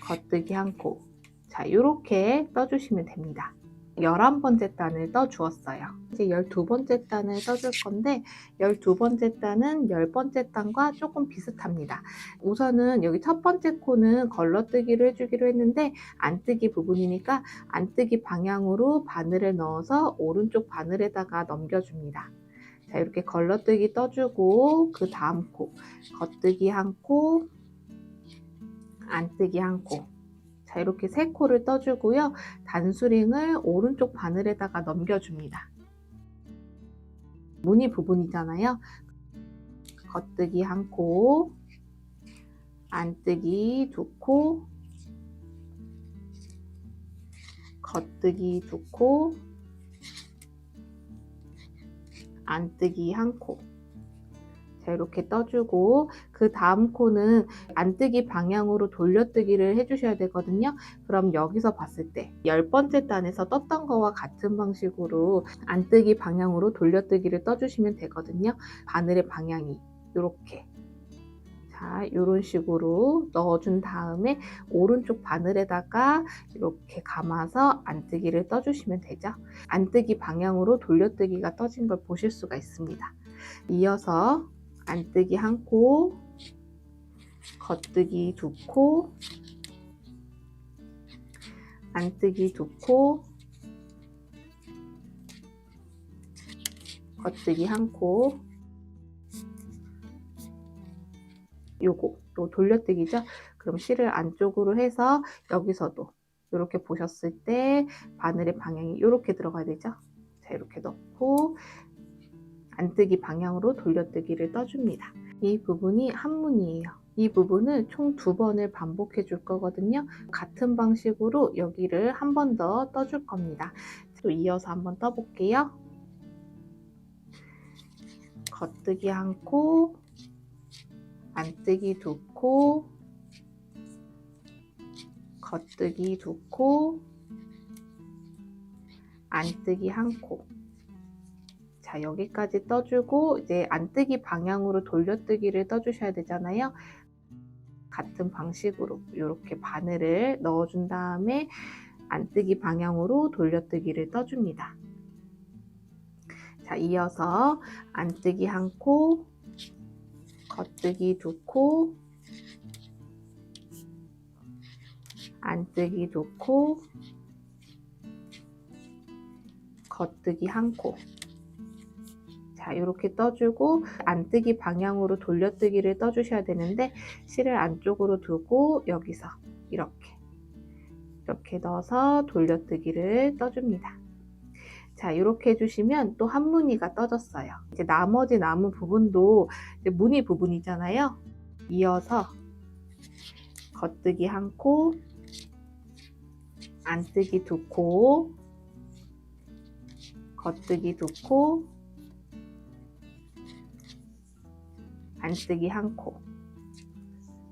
Speaker 1: 겉뜨기 1코. 자, 이렇게 떠주시면 됩니다. 11번째 단을 떠주었어요. 이제 12번째 단을 떠줄 건데 12번째 단은 10번째 단과 조금 비슷합니다. 우선은 여기 첫 번째 코는 걸러뜨기를 해주기로 했는데 안뜨기 부분이니까 안뜨기 방향으로 바늘을 넣어서 오른쪽 바늘에다가 넘겨줍니다. 자, 이렇게 걸러뜨기 떠주고 그 다음 코 겉뜨기 1코, 안뜨기 1코. 자, 이렇게 3코를 떠주고요. 단수링을 오른쪽 바늘에다가 넘겨줍니다. 무늬 부분이잖아요. 겉뜨기 1코, 안뜨기 2코, 겉뜨기 2코, 안뜨기 1코. 자, 이렇게 떠주고 그 다음 코는 안뜨기 방향으로 돌려뜨기를 해주셔야 되거든요. 그럼 여기서 봤을 때 10번째 단에서 떴던 거와 같은 방식으로 안뜨기 방향으로 돌려뜨기를 떠주시면 되거든요. 바늘의 방향이 이렇게, 자, 이런 식으로 넣어준 다음에 오른쪽 바늘에다가 이렇게 감아서 안뜨기를 떠주시면 되죠. 안뜨기 방향으로 돌려뜨기가 떠진 걸 보실 수가 있습니다. 이어서 안뜨기 1코, 겉뜨기 2코, 안뜨기 2코, 겉뜨기 1코. 요거 돌려뜨기죠. 그럼 실을 안쪽으로 해서 여기서도 이렇게 보셨을 때 바늘의 방향이 이렇게 들어가야 되죠. 자, 이렇게 넣고 안뜨기 방향으로 돌려뜨기를 떠줍니다. 이 부분이 한 무늬예요. 이 부분을 총 2번을 반복해 줄 거거든요. 같은 방식으로 여기를 한 번 더 떠줄 겁니다. 또 이어서 한번 떠볼게요. 겉뜨기 1코, 안뜨기 2코, 겉뜨기 2코, 안뜨기 1코. 자, 여기까지 떠주고 이제 안뜨기 방향으로 돌려뜨기를 떠주셔야 되잖아요. 같은 방식으로 이렇게 바늘을 넣어준 다음에 안뜨기 방향으로 돌려뜨기를 떠줍니다. 자, 이어서 안뜨기 1코, 겉뜨기 2코, 안뜨기 2코, 겉뜨기 1코. 자, 이렇게 떠주고 안뜨기 방향으로 돌려뜨기를 떠주셔야 되는데 실을 안쪽으로 두고 여기서 이렇게 넣어서 돌려뜨기를 떠줍니다. 자, 이렇게 해주시면 또 한 무늬가 떠졌어요. 이제 나머지 남은 부분도 이제 무늬 부분이잖아요. 이어서 겉뜨기 1코, 안뜨기 2코, 겉뜨기 2코, 안뜨기 1코.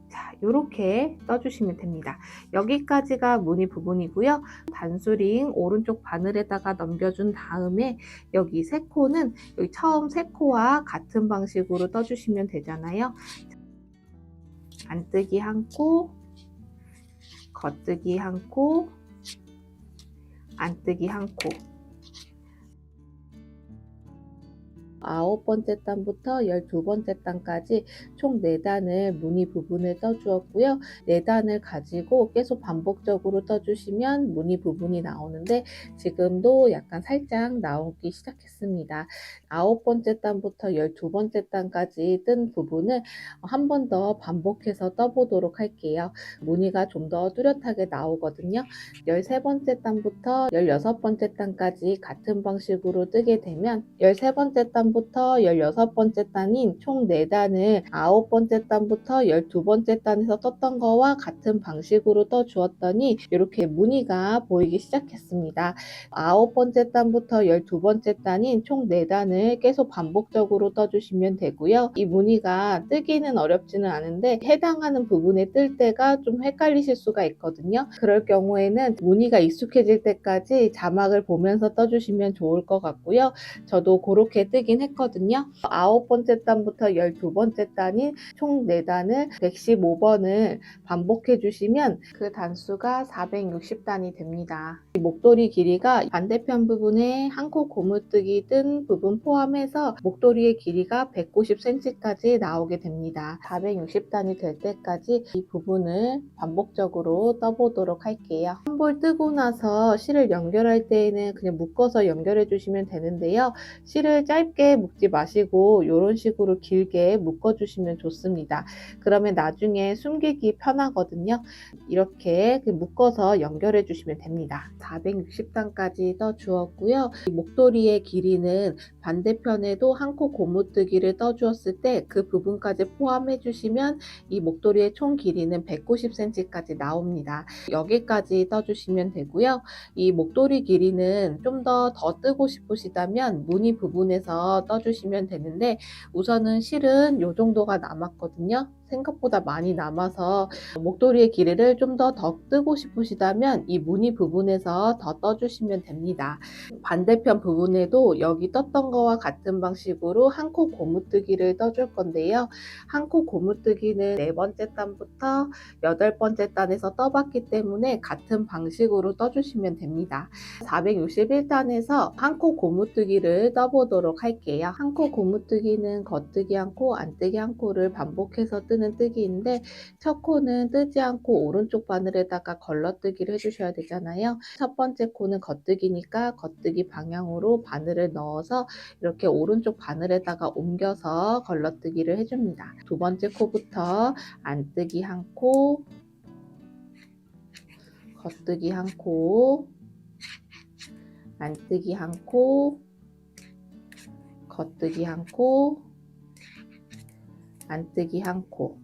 Speaker 1: 자, 이렇게 떠주시면 됩니다. 여기까지가 무늬 부분이고요. 단수링 오른쪽 바늘에다가 넘겨준 다음에 여기 세 코는 여기 처음 세 코와 같은 방식으로 떠주시면 되잖아요. 안뜨기 한 코, 겉뜨기 한 코, 안뜨기 한 코. 9번째 단부터 12번째 단까지 총 4단을 무늬 부분을 떠주었고요. 4단을 가지고 계속 반복적으로 떠주시면 무늬 부분이 나오는데 지금도 약간 살짝 나오기 시작했습니다. 9번째 단부터 12번째 단까지 뜬 부분을 한 번 더 반복해서 떠보도록 할게요. 무늬가 좀 더 뚜렷하게 나오거든요. 13번째 단부터 16번째 단까지 같은 방식으로 뜨게 되면 13번째 단부터 16번째 단인 총 4단을 9번째 단부터 12번째 단에서 떴던 거와 같은 방식으로 떠 주었더니 이렇게 무늬가 보이기 시작했습니다. 9번째 단부터 12번째 단인 총 4단을 계속 반복적으로 떠주시면 되고요. 이 무늬가 뜨기는 어렵지는 않은데 해당하는 부분에 뜰 때가 좀 헷갈리실 수가 있거든요. 그럴 경우에는 무늬가 익숙해질 때까지 자막을 보면서 떠주시면 좋을 것 같고요. 저도 그렇게 뜨긴 했거든요. 9번째 단부터 12번째 단인 총 4단을 115번을 반복해 주시면 그 단수가 460단이 됩니다. 이 목도리 길이가 반대편 부분에 한 코 고무뜨기 뜬 부분 포함해서 목도리의 길이가 190cm까지 나오게 됩니다. 460단이 될 때까지 이 부분을 반복적으로 떠보도록 할게요. 한 볼 뜨고 나서 실을 연결할 때에는 그냥 묶어서 연결해 주시면 되는데요. 실을 짧게 묶지 마시고 이런 식으로 길게 묶어 주시면 좋습니다. 그러면 나중에 숨기기 편하거든요. 이렇게 묶어서 연결해 주시면 됩니다. 460단까지 떠 주었고요. 목도리의 길이는 반대편에도 한 코 고무뜨기를 떠 주었을 때 그 부분까지 포함해 주시면 이 목도리의 총 길이는 190cm까지 나옵니다. 여기까지 떠주시면 되고요. 이 목도리 길이는 좀 더 뜨고 싶으시다면 무늬 부분에서 떠주시면 되는데 우선은 실은 이 정도가 남았거든요. 생각보다 많이 남아서 목도리의 길이를 좀 더 뜨고 싶으시다면 이 무늬 부분에서 더 떠주시면 됩니다. 반대편 부분에도 여기 떴던 거와 같은 방식으로 한 코 고무뜨기를 떠줄 건데요. 한 코 고무뜨기는 4번째 단부터 8번째 단에서 떠봤기 때문에 같은 방식으로 떠주시면 됩니다. 461단에서 한 코 고무뜨기를 떠보도록 할게요. 한 코 고무뜨기는 겉뜨기 한 코, 안뜨기 한 코를 반복해서 뜨는 뜨기인데 첫 코는 뜨지 않고 오른쪽 바늘에다가 걸러뜨기를 해주셔야 되잖아요. 첫 번째 코는 겉뜨기니까 겉뜨기 방향으로 바늘을 넣어서 이렇게 오른쪽 바늘에다가 옮겨서 걸러뜨기를 해줍니다. 두 번째 코부터 안뜨기 한 코, 겉뜨기 한 코, 안뜨기 한 코, 겉뜨기 한 코, 안뜨기 한 코,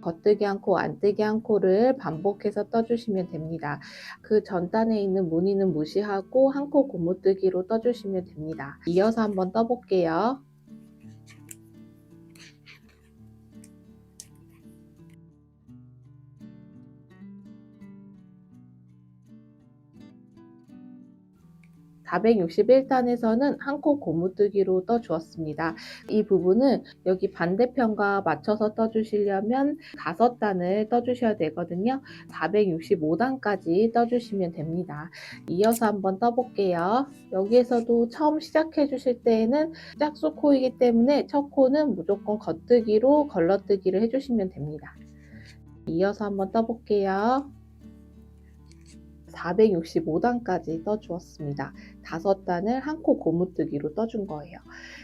Speaker 1: 겉뜨기 한 코, 안뜨기 한 코를 반복해서 떠주시면 됩니다. 그 전단에 있는 무늬는 무시하고 한 코 고무뜨기로 떠주시면 됩니다. 이어서 한번 떠볼게요. 461단에서는 한 코 고무뜨기로 떠주었습니다. 이 부분은 여기 반대편과 맞춰서 떠주시려면 5단을 떠주셔야 되거든요. 465단까지 떠주시면 됩니다. 이어서 한번 떠볼게요. 여기에서도 처음 시작해 주실 때에는 짝수 코이기 때문에 첫 코는 무조건 겉뜨기로 걸러뜨기를 해주시면 됩니다. 이어서 한번 떠볼게요. 465단까지 떠주었습니다. 5단을 한 코 고무뜨기로 떠준 거예요.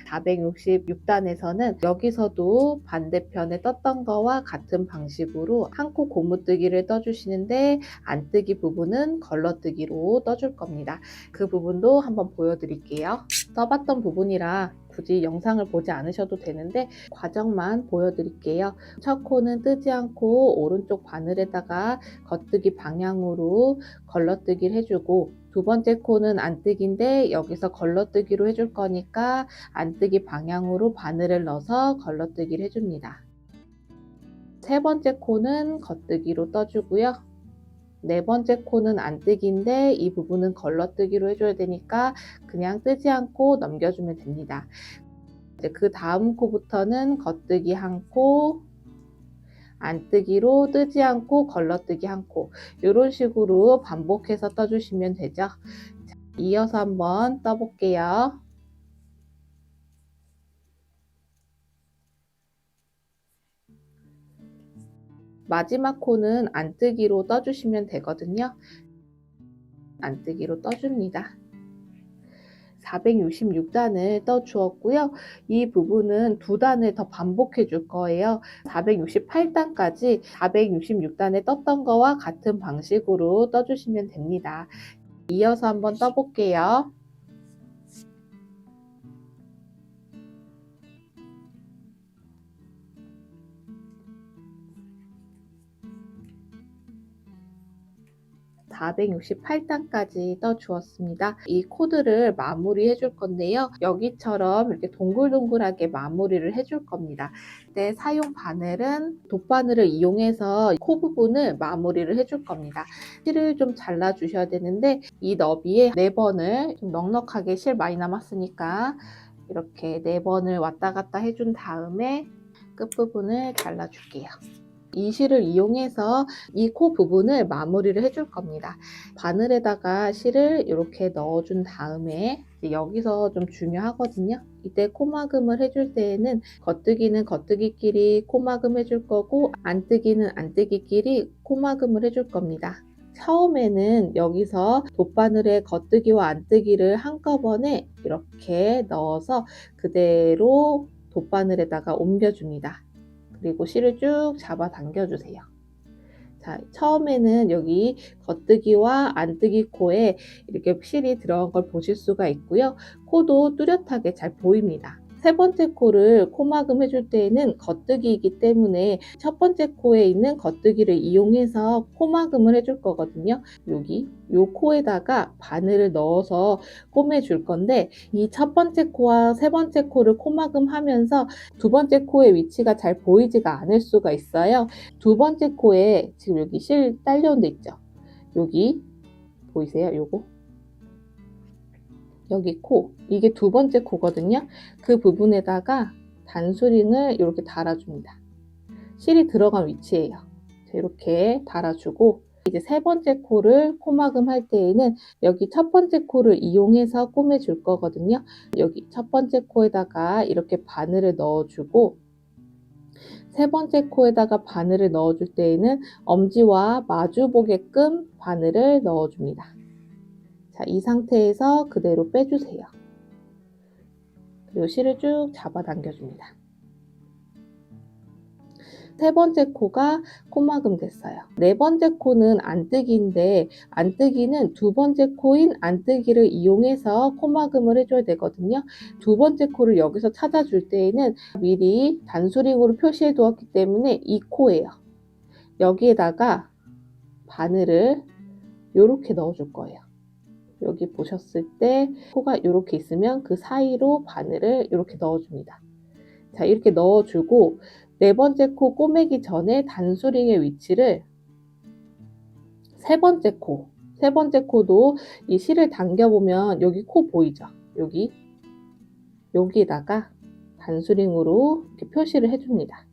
Speaker 1: 466단에서는 여기서도 반대편에 떴던 거와 같은 방식으로 한 코 고무뜨기를 떠주시는데 안뜨기 부분은 걸러뜨기로 떠줄 겁니다. 그 부분도 한번 보여드릴게요. 떠봤던 부분이라 굳이 영상을 보지 않으셔도 되는데 과정만 보여드릴게요. 첫 코는 뜨지 않고 오른쪽 바늘에다가 겉뜨기 방향으로 걸러뜨기를 해주고 두 번째 코는 안뜨기인데 여기서 걸러뜨기로 해줄 거니까 안뜨기 방향으로 바늘을 넣어서 걸러뜨기를 해줍니다. 세 번째 코는 겉뜨기로 떠주고요. 네 번째 코는 안뜨기인데 이 부분은 걸러뜨기로 해줘야 되니까 그냥 뜨지 않고 넘겨주면 됩니다. 이제 그 다음 코부터는 겉뜨기 한 코, 안뜨기로 뜨지 않고 걸러뜨기 한 코, 이런 식으로 반복해서 떠주시면 되죠. 자, 이어서 한번 떠볼게요. 마지막 코는 안뜨기로 떠주시면 되거든요. 안뜨기로 떠줍니다. 466단을 떠 주었고요. 이 부분은 2단을 더 반복해 줄 거예요. 468단까지 466단에 떴던 거와 같은 방식으로 떠 주시면 됩니다. 이어서 한번 떠 볼게요. (468단까지) 떠 주었습니다. 이 코드를 마무리해 줄 건데요. 여기처럼 이렇게 동글동글하게 마무리를 해줄 겁니다. 네, 사용 바늘은 돗바늘을 이용해서 코 부분을 마무리를 해줄 겁니다. 실을 좀 잘라 주셔야 되는데 이 너비에 4번을 좀 넉넉하게, 실 많이 남았으니까 이렇게 4번을 왔다 갔다 해준 다음에 끝부분을 잘라 줄게요. 이 실을 이용해서 이 코 부분을 마무리를 해줄 겁니다. 바늘에다가 실을 이렇게 넣어준 다음에 여기서 좀 중요하거든요. 이때 코막음을 해줄 때에는 겉뜨기는 겉뜨기끼리 코막음 해줄 거고 안뜨기는 안뜨기끼리 코막음을 해줄 겁니다. 처음에는 여기서 돗바늘에 겉뜨기와 안뜨기를 한꺼번에 이렇게 넣어서 그대로 돗바늘에다가 옮겨줍니다. 그리고 실을 쭉 잡아 당겨 주세요. 자, 처음에는 여기 겉뜨기와 안뜨기 코에 이렇게 실이 들어간 걸 보실 수가 있고요. 코도 뚜렷하게 잘 보입니다. 세 번째 코를 코막음 해줄 때에는 겉뜨기이기 때문에 첫 번째 코에 있는 겉뜨기를 이용해서 코막음을 해줄 거거든요. 여기 요 코에다가 바늘을 넣어서 꼬매줄 건데 이 첫 번째 코와 세 번째 코를 코막음 하면서 두 번째 코의 위치가 잘 보이지가 않을 수가 있어요. 두 번째 코에 지금 여기 실 딸려온 데 있죠. 여기 보이세요? 요거 여기 코, 이게 두 번째 코거든요. 그 부분에다가 단수링을 이렇게 달아줍니다. 실이 들어간 위치예요. 이렇게 달아주고 이제 세 번째 코를 코막음 할 때에는 여기 첫 번째 코를 이용해서 꼬매줄 거거든요. 여기 첫 번째 코에다가 이렇게 바늘을 넣어주고 세 번째 코에다가 바늘을 넣어줄 때에는 엄지와 마주 보게끔 바늘을 넣어줍니다. 자, 이 상태에서 그대로 빼주세요. 그리고 실을 쭉 잡아 당겨줍니다. 세 번째 코가 코막음 됐어요. 네 번째 코는 안뜨기인데 안뜨기는 두 번째 코인 안뜨기를 이용해서 코막음을 해줘야 되거든요. 두 번째 코를 여기서 찾아줄 때에는 미리 단수링으로 표시해 두었기 때문에 이 코예요. 여기에다가 바늘을 이렇게 넣어줄 거예요. 여기 보셨을 때 코가 이렇게 있으면 그 사이로 바늘을 이렇게 넣어줍니다. 자, 이렇게 넣어주고 네 번째 코 꼬매기 전에 단수링의 위치를 세 번째 코도 이 실을 당겨보면 여기 코 보이죠? 여기에다가 단수링으로 이렇게 표시를 해줍니다.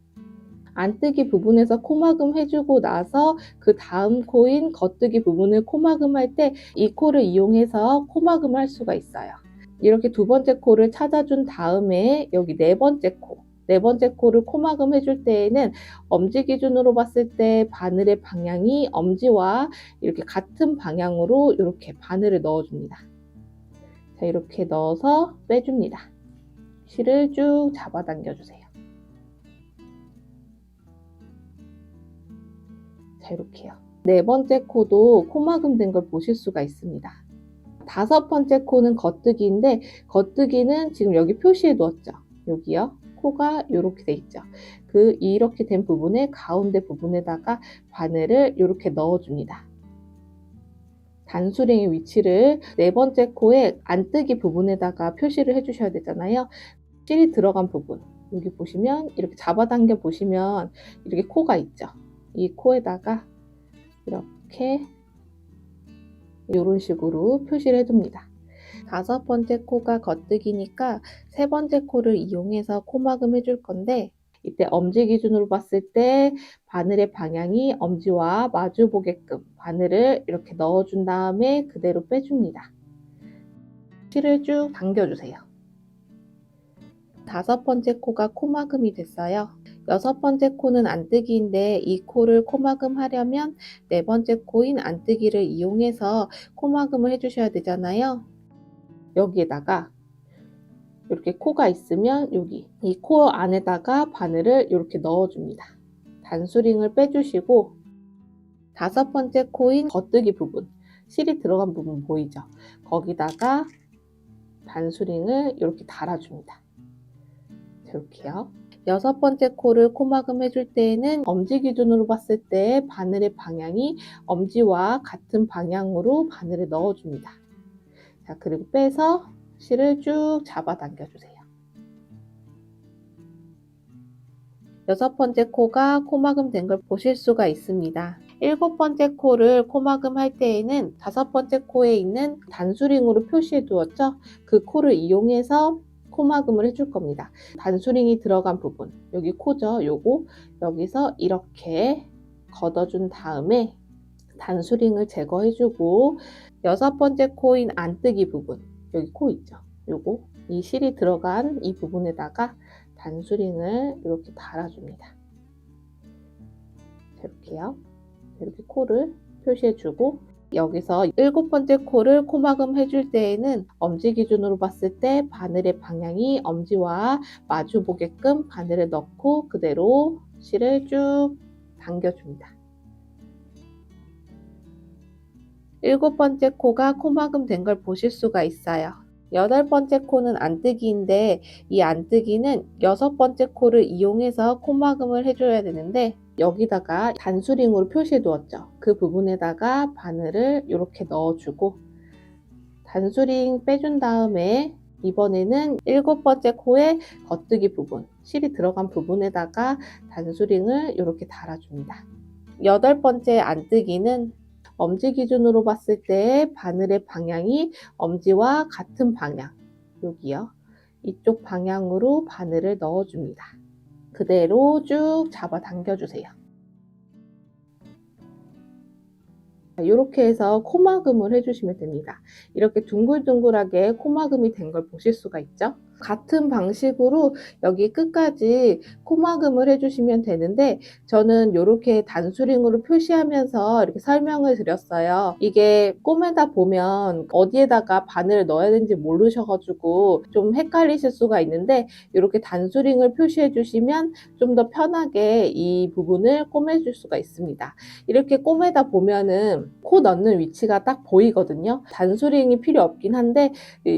Speaker 1: 안뜨기 부분에서 코막음 해주고 나서 그 다음 코인 겉뜨기 부분을 코막음 할 때 이 코를 이용해서 코막음 할 수가 있어요. 이렇게 두 번째 코를 찾아준 다음에 여기 네 번째 코를 코막음 해줄 때에는 엄지 기준으로 봤을 때 바늘의 방향이 엄지와 이렇게 같은 방향으로 이렇게 바늘을 넣어줍니다. 자, 이렇게 넣어서 빼줍니다. 실을 쭉 잡아 당겨주세요. 자, 이렇게요. 네 번째 코도 코막음 된 걸 보실 수가 있습니다. 다섯 번째 코는 겉뜨기인데 겉뜨기는 지금 여기 표시해 두었죠. 여기요. 코가 이렇게 돼 있죠. 이렇게 된 부분에 가운데 부분에다가 바늘을 이렇게 넣어줍니다. 단수링의 위치를 네 번째 코의 안뜨기 부분에다가 표시를 해주셔야 되잖아요. 실이 들어간 부분, 여기 보시면 이렇게 잡아당겨 보시면 이렇게 코가 있죠. 이 코에다가 이렇게 이런 식으로 표시를 해줍니다. 5번째 코가 겉뜨기니까 3번째 코를 이용해서 코막음 해줄 건데, 이때 엄지 기준으로 봤을 때 바늘의 방향이 엄지와 마주 보게끔 바늘을 이렇게 넣어준 다음에 그대로 빼줍니다. 실을 쭉 당겨주세요. 5번째 코가 코막음이 됐어요. 6번째 코는 안뜨기인데 이 코를 코막음 하려면 4번째 코인 안뜨기를 이용해서 코막음을 해주셔야 되잖아요. 여기에다가 이렇게 코가 있으면 여기 이 코 안에다가 바늘을 이렇게 넣어줍니다. 단수링을 빼주시고 5번째 코인 겉뜨기 부분, 실이 들어간 부분 보이죠? 거기다가 단수링을 이렇게 달아줍니다. 이렇게요. 6번째 코를 코막음 해줄 때에는 엄지 기준으로 봤을 때 바늘의 방향이 엄지와 같은 방향으로 바늘을 넣어줍니다. 자, 그리고 빼서 실을 쭉 잡아당겨 주세요. 6번째 코가 코막음 된 걸 보실 수가 있습니다. 7번째 코를 코막음 할 때에는 5번째 코에 있는 단수링으로 표시해 두었죠? 그 코를 이용해서 코막음을 해줄 겁니다. 단수링이 들어간 부분, 여기 코죠? 요거 여기서 이렇게 걷어준 다음에 단수링을 제거해주고 6번째 코인 안뜨기 부분, 여기 코 있죠? 요거 이 실이 들어간 이 부분에다가 단수링을 이렇게 달아줍니다. 이렇게요. 이렇게 코를 표시해주고 여기서 7번째 코를 코막음 해줄 때에는 엄지 기준으로 봤을 때 바늘의 방향이 엄지와 마주 보게끔 바늘을 넣고 그대로 실을 쭉 당겨줍니다. 7번째 코가 코막음 된 걸 보실 수가 있어요. 8번째 코는 안뜨기인데 이 안뜨기는 6번째 코를 이용해서 코막음을 해줘야 되는데 여기다가 단수링으로 표시해 두었죠. 그 부분에다가 바늘을 이렇게 넣어주고 단수링 빼준 다음에 이번에는 7번째 코의 겉뜨기 부분, 실이 들어간 부분에다가 단수링을 이렇게 달아줍니다. 8번째 안뜨기는 엄지 기준으로 봤을 때 바늘의 방향이 엄지와 같은 방향, 여기요. 이쪽 방향으로 바늘을 넣어줍니다. 그대로 쭉 잡아 당겨주세요. 이렇게 해서 코막음을 해주시면 됩니다. 이렇게 둥글둥글하게 코막음이 된 걸 보실 수가 있죠. 같은 방식으로 여기 끝까지 코막음을 해주시면 되는데 저는 이렇게 단수링으로 표시하면서 이렇게 설명을 드렸어요. 이게 꼬매다 보면 어디에다가 바늘을 넣어야 되는지 모르셔가지고 좀 헷갈리실 수가 있는데 이렇게 단수링을 표시해 주시면 좀 더 편하게 이 부분을 꼬매줄 수가 있습니다. 이렇게 꼬매다 보면은 코 넣는 위치가 딱 보이거든요. 단수링이 필요 없긴 한데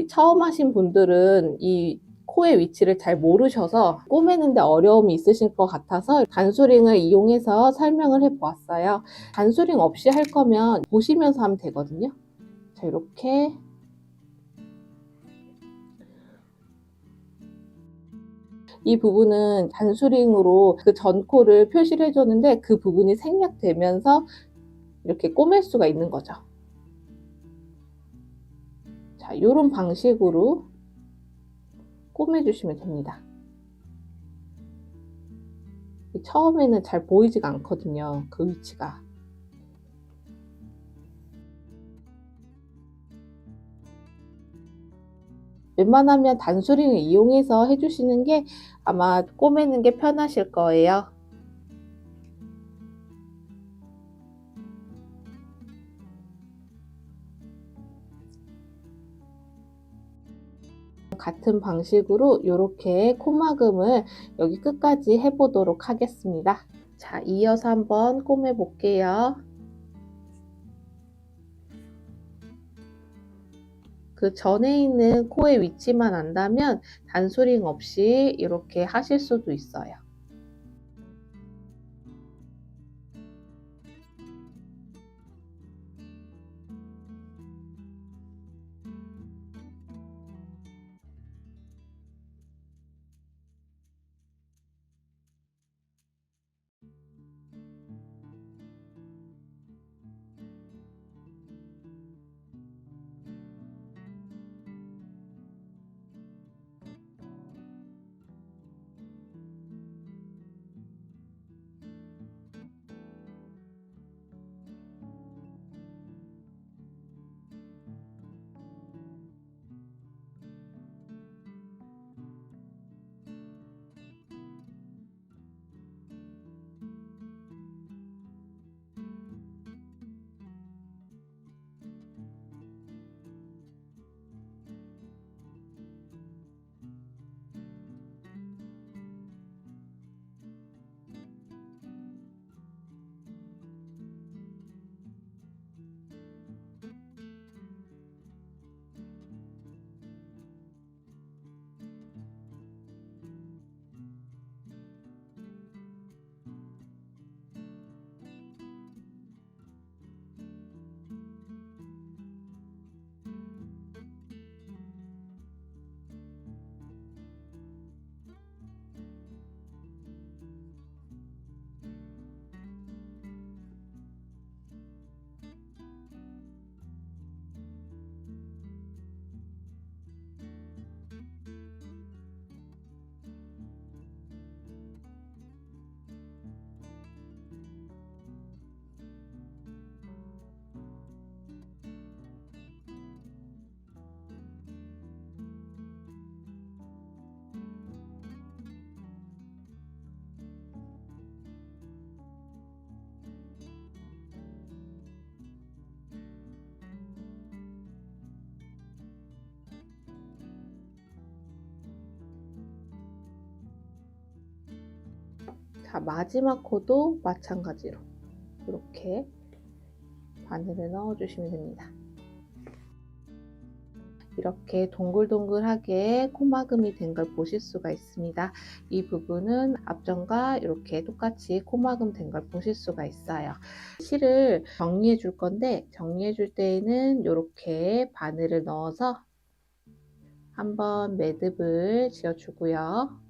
Speaker 1: 처음 하신 분들은 이 코의 위치를 잘 모르셔서 꼬매는데 어려움이 있으실 것 같아서 단수링을 이용해서 설명을 해 보았어요. 단수링 없이 할 거면 보시면서 하면 되거든요. 자, 이렇게 이 부분은 단수링으로 그 전 코를 표시를 해줬는데 그 부분이 생략되면서 이렇게 꼬맬 수가 있는 거죠. 자, 이런 방식으로 꼬매주시면 됩니다. 처음에는 잘 보이지가 않거든요, 그 위치가. 웬만하면 단수링을 이용해서 해주시는 게 아마 꼬매는 게 편하실 거예요. 같은 방식으로 이렇게 코막음을 여기 끝까지 해보도록 하겠습니다. 자, 이어서 한번 꼬매 볼게요. 그 전에 있는 코의 위치만 안다면 단수링 없이 이렇게 하실 수도 있어요. 자, 마지막 코도 마찬가지로 이렇게 바늘을 넣어주시면 됩니다. 이렇게 동글동글하게 코막음이 된 걸 보실 수가 있습니다. 이 부분은 앞전과 이렇게 똑같이 코막음 된 걸 보실 수가 있어요. 실을 정리해 줄 건데, 정리해 줄 때에는 이렇게 바늘을 넣어서 한번 매듭을 지어 주고요.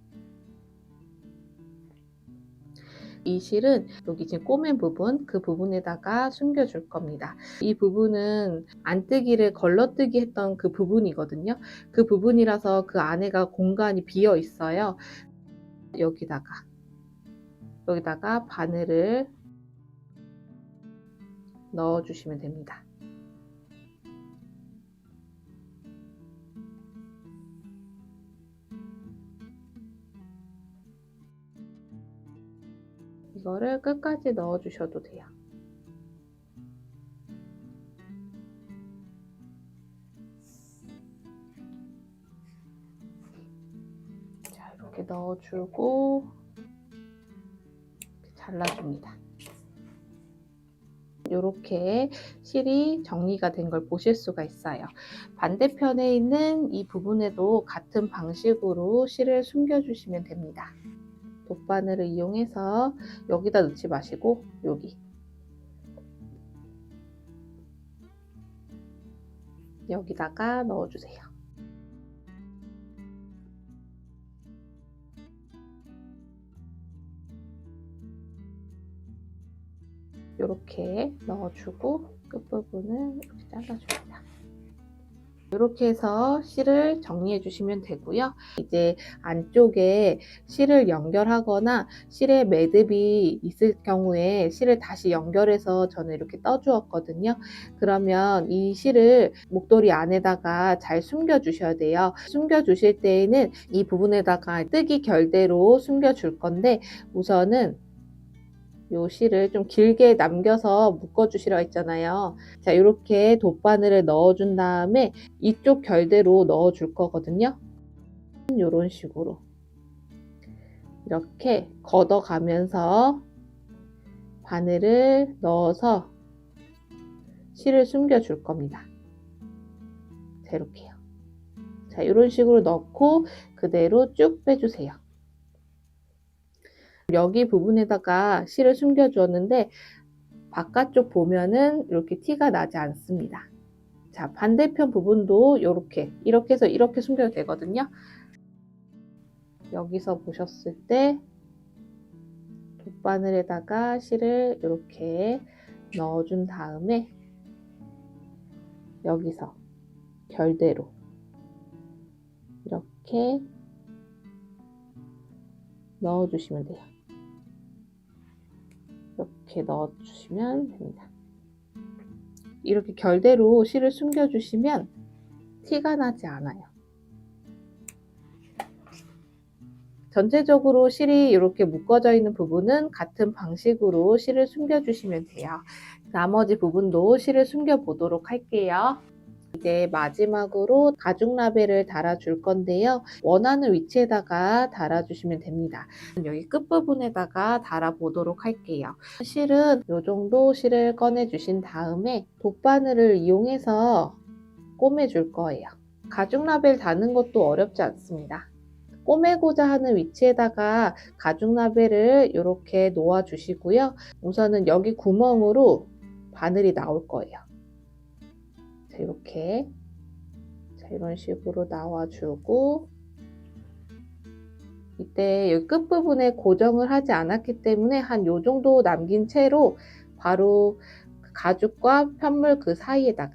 Speaker 1: 이 실은 여기 지금 꼬맨 부분, 그 부분에다가 숨겨 줄 겁니다. 이 부분은 안뜨기를 걸러뜨기 했던 그 부분이거든요. 그 부분이라서 그 안에가 공간이 비어 있어요. 여기다가 바늘을 넣어 주시면 됩니다. 이거를 끝까지 넣어 주셔도 돼요. 자, 이렇게 넣어주고 잘라줍니다. 이렇게 실이 정리가 된 걸 보실 수가 있어요. 반대편에 있는 이 부분에도 같은 방식으로 실을 숨겨 주시면 됩니다. 돗바늘을 이용해서 여기다 넣지 마시고 여기다가 넣어주세요. 이렇게 넣어주고 끝부분을 이렇게 잘라줍니다. 이렇게 해서 실을 정리해 주시면 되고요. 이제 안쪽에 실을 연결하거나 실에 매듭이 있을 경우에 실을 다시 연결해서 저는 이렇게 떠 주었거든요. 그러면 이 실을 목도리 안에다가 잘 숨겨 주셔야 돼요. 숨겨 주실 때에는 이 부분에다가 뜨기 결대로 숨겨 줄 건데, 우선은 요 실을 좀 길게 남겨서 묶어 주시라 했잖아요. 자, 이렇게 돗바늘을 넣어 준 다음에 이쪽 결대로 넣어 줄 거거든요. 이런 식으로 이렇게 걷어 가면서 바늘을 넣어서 실을 숨겨 줄 겁니다. 자, 이렇게요. 자, 이런 식으로 넣고 그대로 쭉 빼주세요. 여기 부분에다가 실을 숨겨 주었는데 바깥쪽 보면은 이렇게 티가 나지 않습니다. 자, 반대편 부분도 이렇게 해서 이렇게 숨겨도 되거든요. 여기서 보셨을 때 돗바늘에다가 실을 이렇게 넣어준 다음에 여기서 결대로 이렇게 넣어주시면 돼요. 이렇게 넣어주시면 됩니다. 이렇게 결대로 실을 숨겨주시면 티가 나지 않아요. 전체적으로 실이 이렇게 묶어져 있는 부분은 같은 방식으로 실을 숨겨주시면 돼요. 나머지 부분도 실을 숨겨 보도록 할게요. 이제 마지막으로 가죽 라벨을 달아줄 건데요. 원하는 위치에다가 달아주시면 됩니다. 여기 끝부분에다가 달아보도록 할게요. 실은 이 정도 실을 꺼내주신 다음에 돗바늘을 이용해서 꼬매줄 거예요. 가죽 라벨 다는 것도 어렵지 않습니다. 꼬매고자 하는 위치에다가 가죽 라벨을 이렇게 놓아 주시고요. 우선은 여기 구멍으로 바늘이 나올 거예요. 자, 이렇게 이런 식으로 나와주고, 이때 여기 끝부분에 고정을 하지 않았기 때문에 한 요 정도 남긴 채로 바로 가죽과 편물 그 사이에다가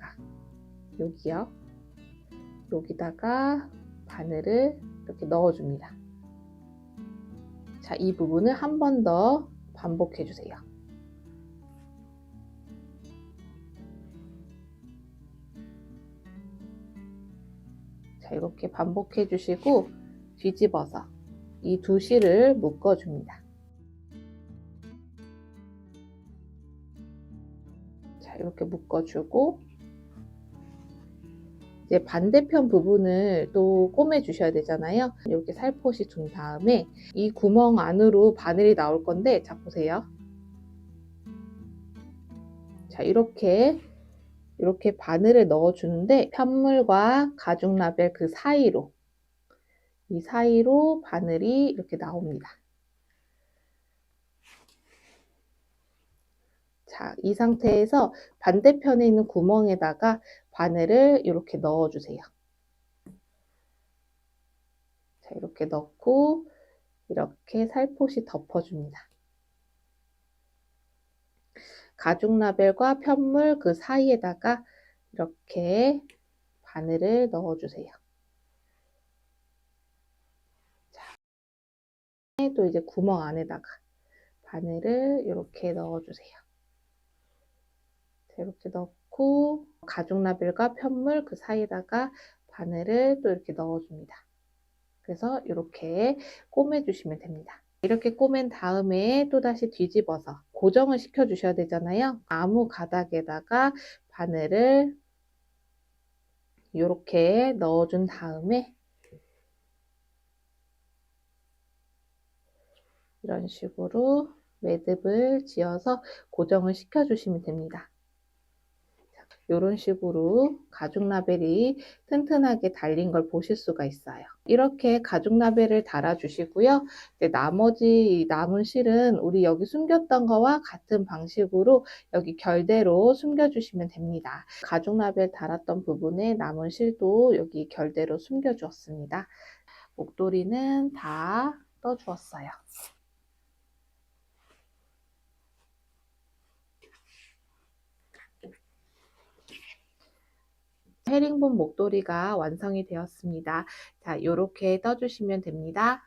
Speaker 1: 여기다가 바늘을 이렇게 넣어줍니다. 자, 이 부분을 한 번 더 반복해 주세요. 자, 이렇게 반복해 주시고 뒤집어서 이 두 실을 묶어 줍니다. 자, 이렇게 묶어 주고 이제 반대편 부분을 또 꼬매 주셔야 되잖아요. 이렇게 살포시 둔 다음에 이 구멍 안으로 바늘이 나올 건데, 자 보세요. 자, 이렇게 바늘을 넣어 주는데 편물과 가죽 라벨 그 사이로, 이 사이로 바늘이 이렇게 나옵니다. 자, 이 상태에서 반대편에 있는 구멍에다가 바늘을 이렇게 넣어 주세요. 자, 이렇게 넣고 이렇게 살포시 덮어 줍니다. 가죽 라벨과 편물 그 사이에다가 이렇게 바늘을 넣어 주세요. 자, 또 이제 구멍 안에다가 바늘을 이렇게 넣어 주세요. 자, 이렇게 넣고 가죽 라벨과 편물 그 사이에다가 바늘을 또 이렇게 넣어 줍니다. 그래서 이렇게 꼬매 주시면 됩니다. 이렇게 꼬맨 다음에 또다시 뒤집어서 고정을 시켜 주셔야 되잖아요. 나무 가닥에다가 바늘을 이렇게 넣어준 다음에 이런 식으로 매듭을 지어서 고정을 시켜 주시면 됩니다. 이런 식으로 가죽 라벨이 튼튼하게 달린 걸 보실 수가 있어요. 이렇게 가죽 라벨을 달아 주시고요. 나머지 남은 실은 우리 여기 숨겼던 거와 같은 방식으로 여기 결대로 숨겨 주시면 됩니다. 가죽 라벨 달았던 부분에 남은 실도 여기 결대로 숨겨 주었습니다. 목도리는 다 떠 주었어요. 헤링본 목도리가 완성이 되었습니다. 자, 이렇게 떠주시면 됩니다.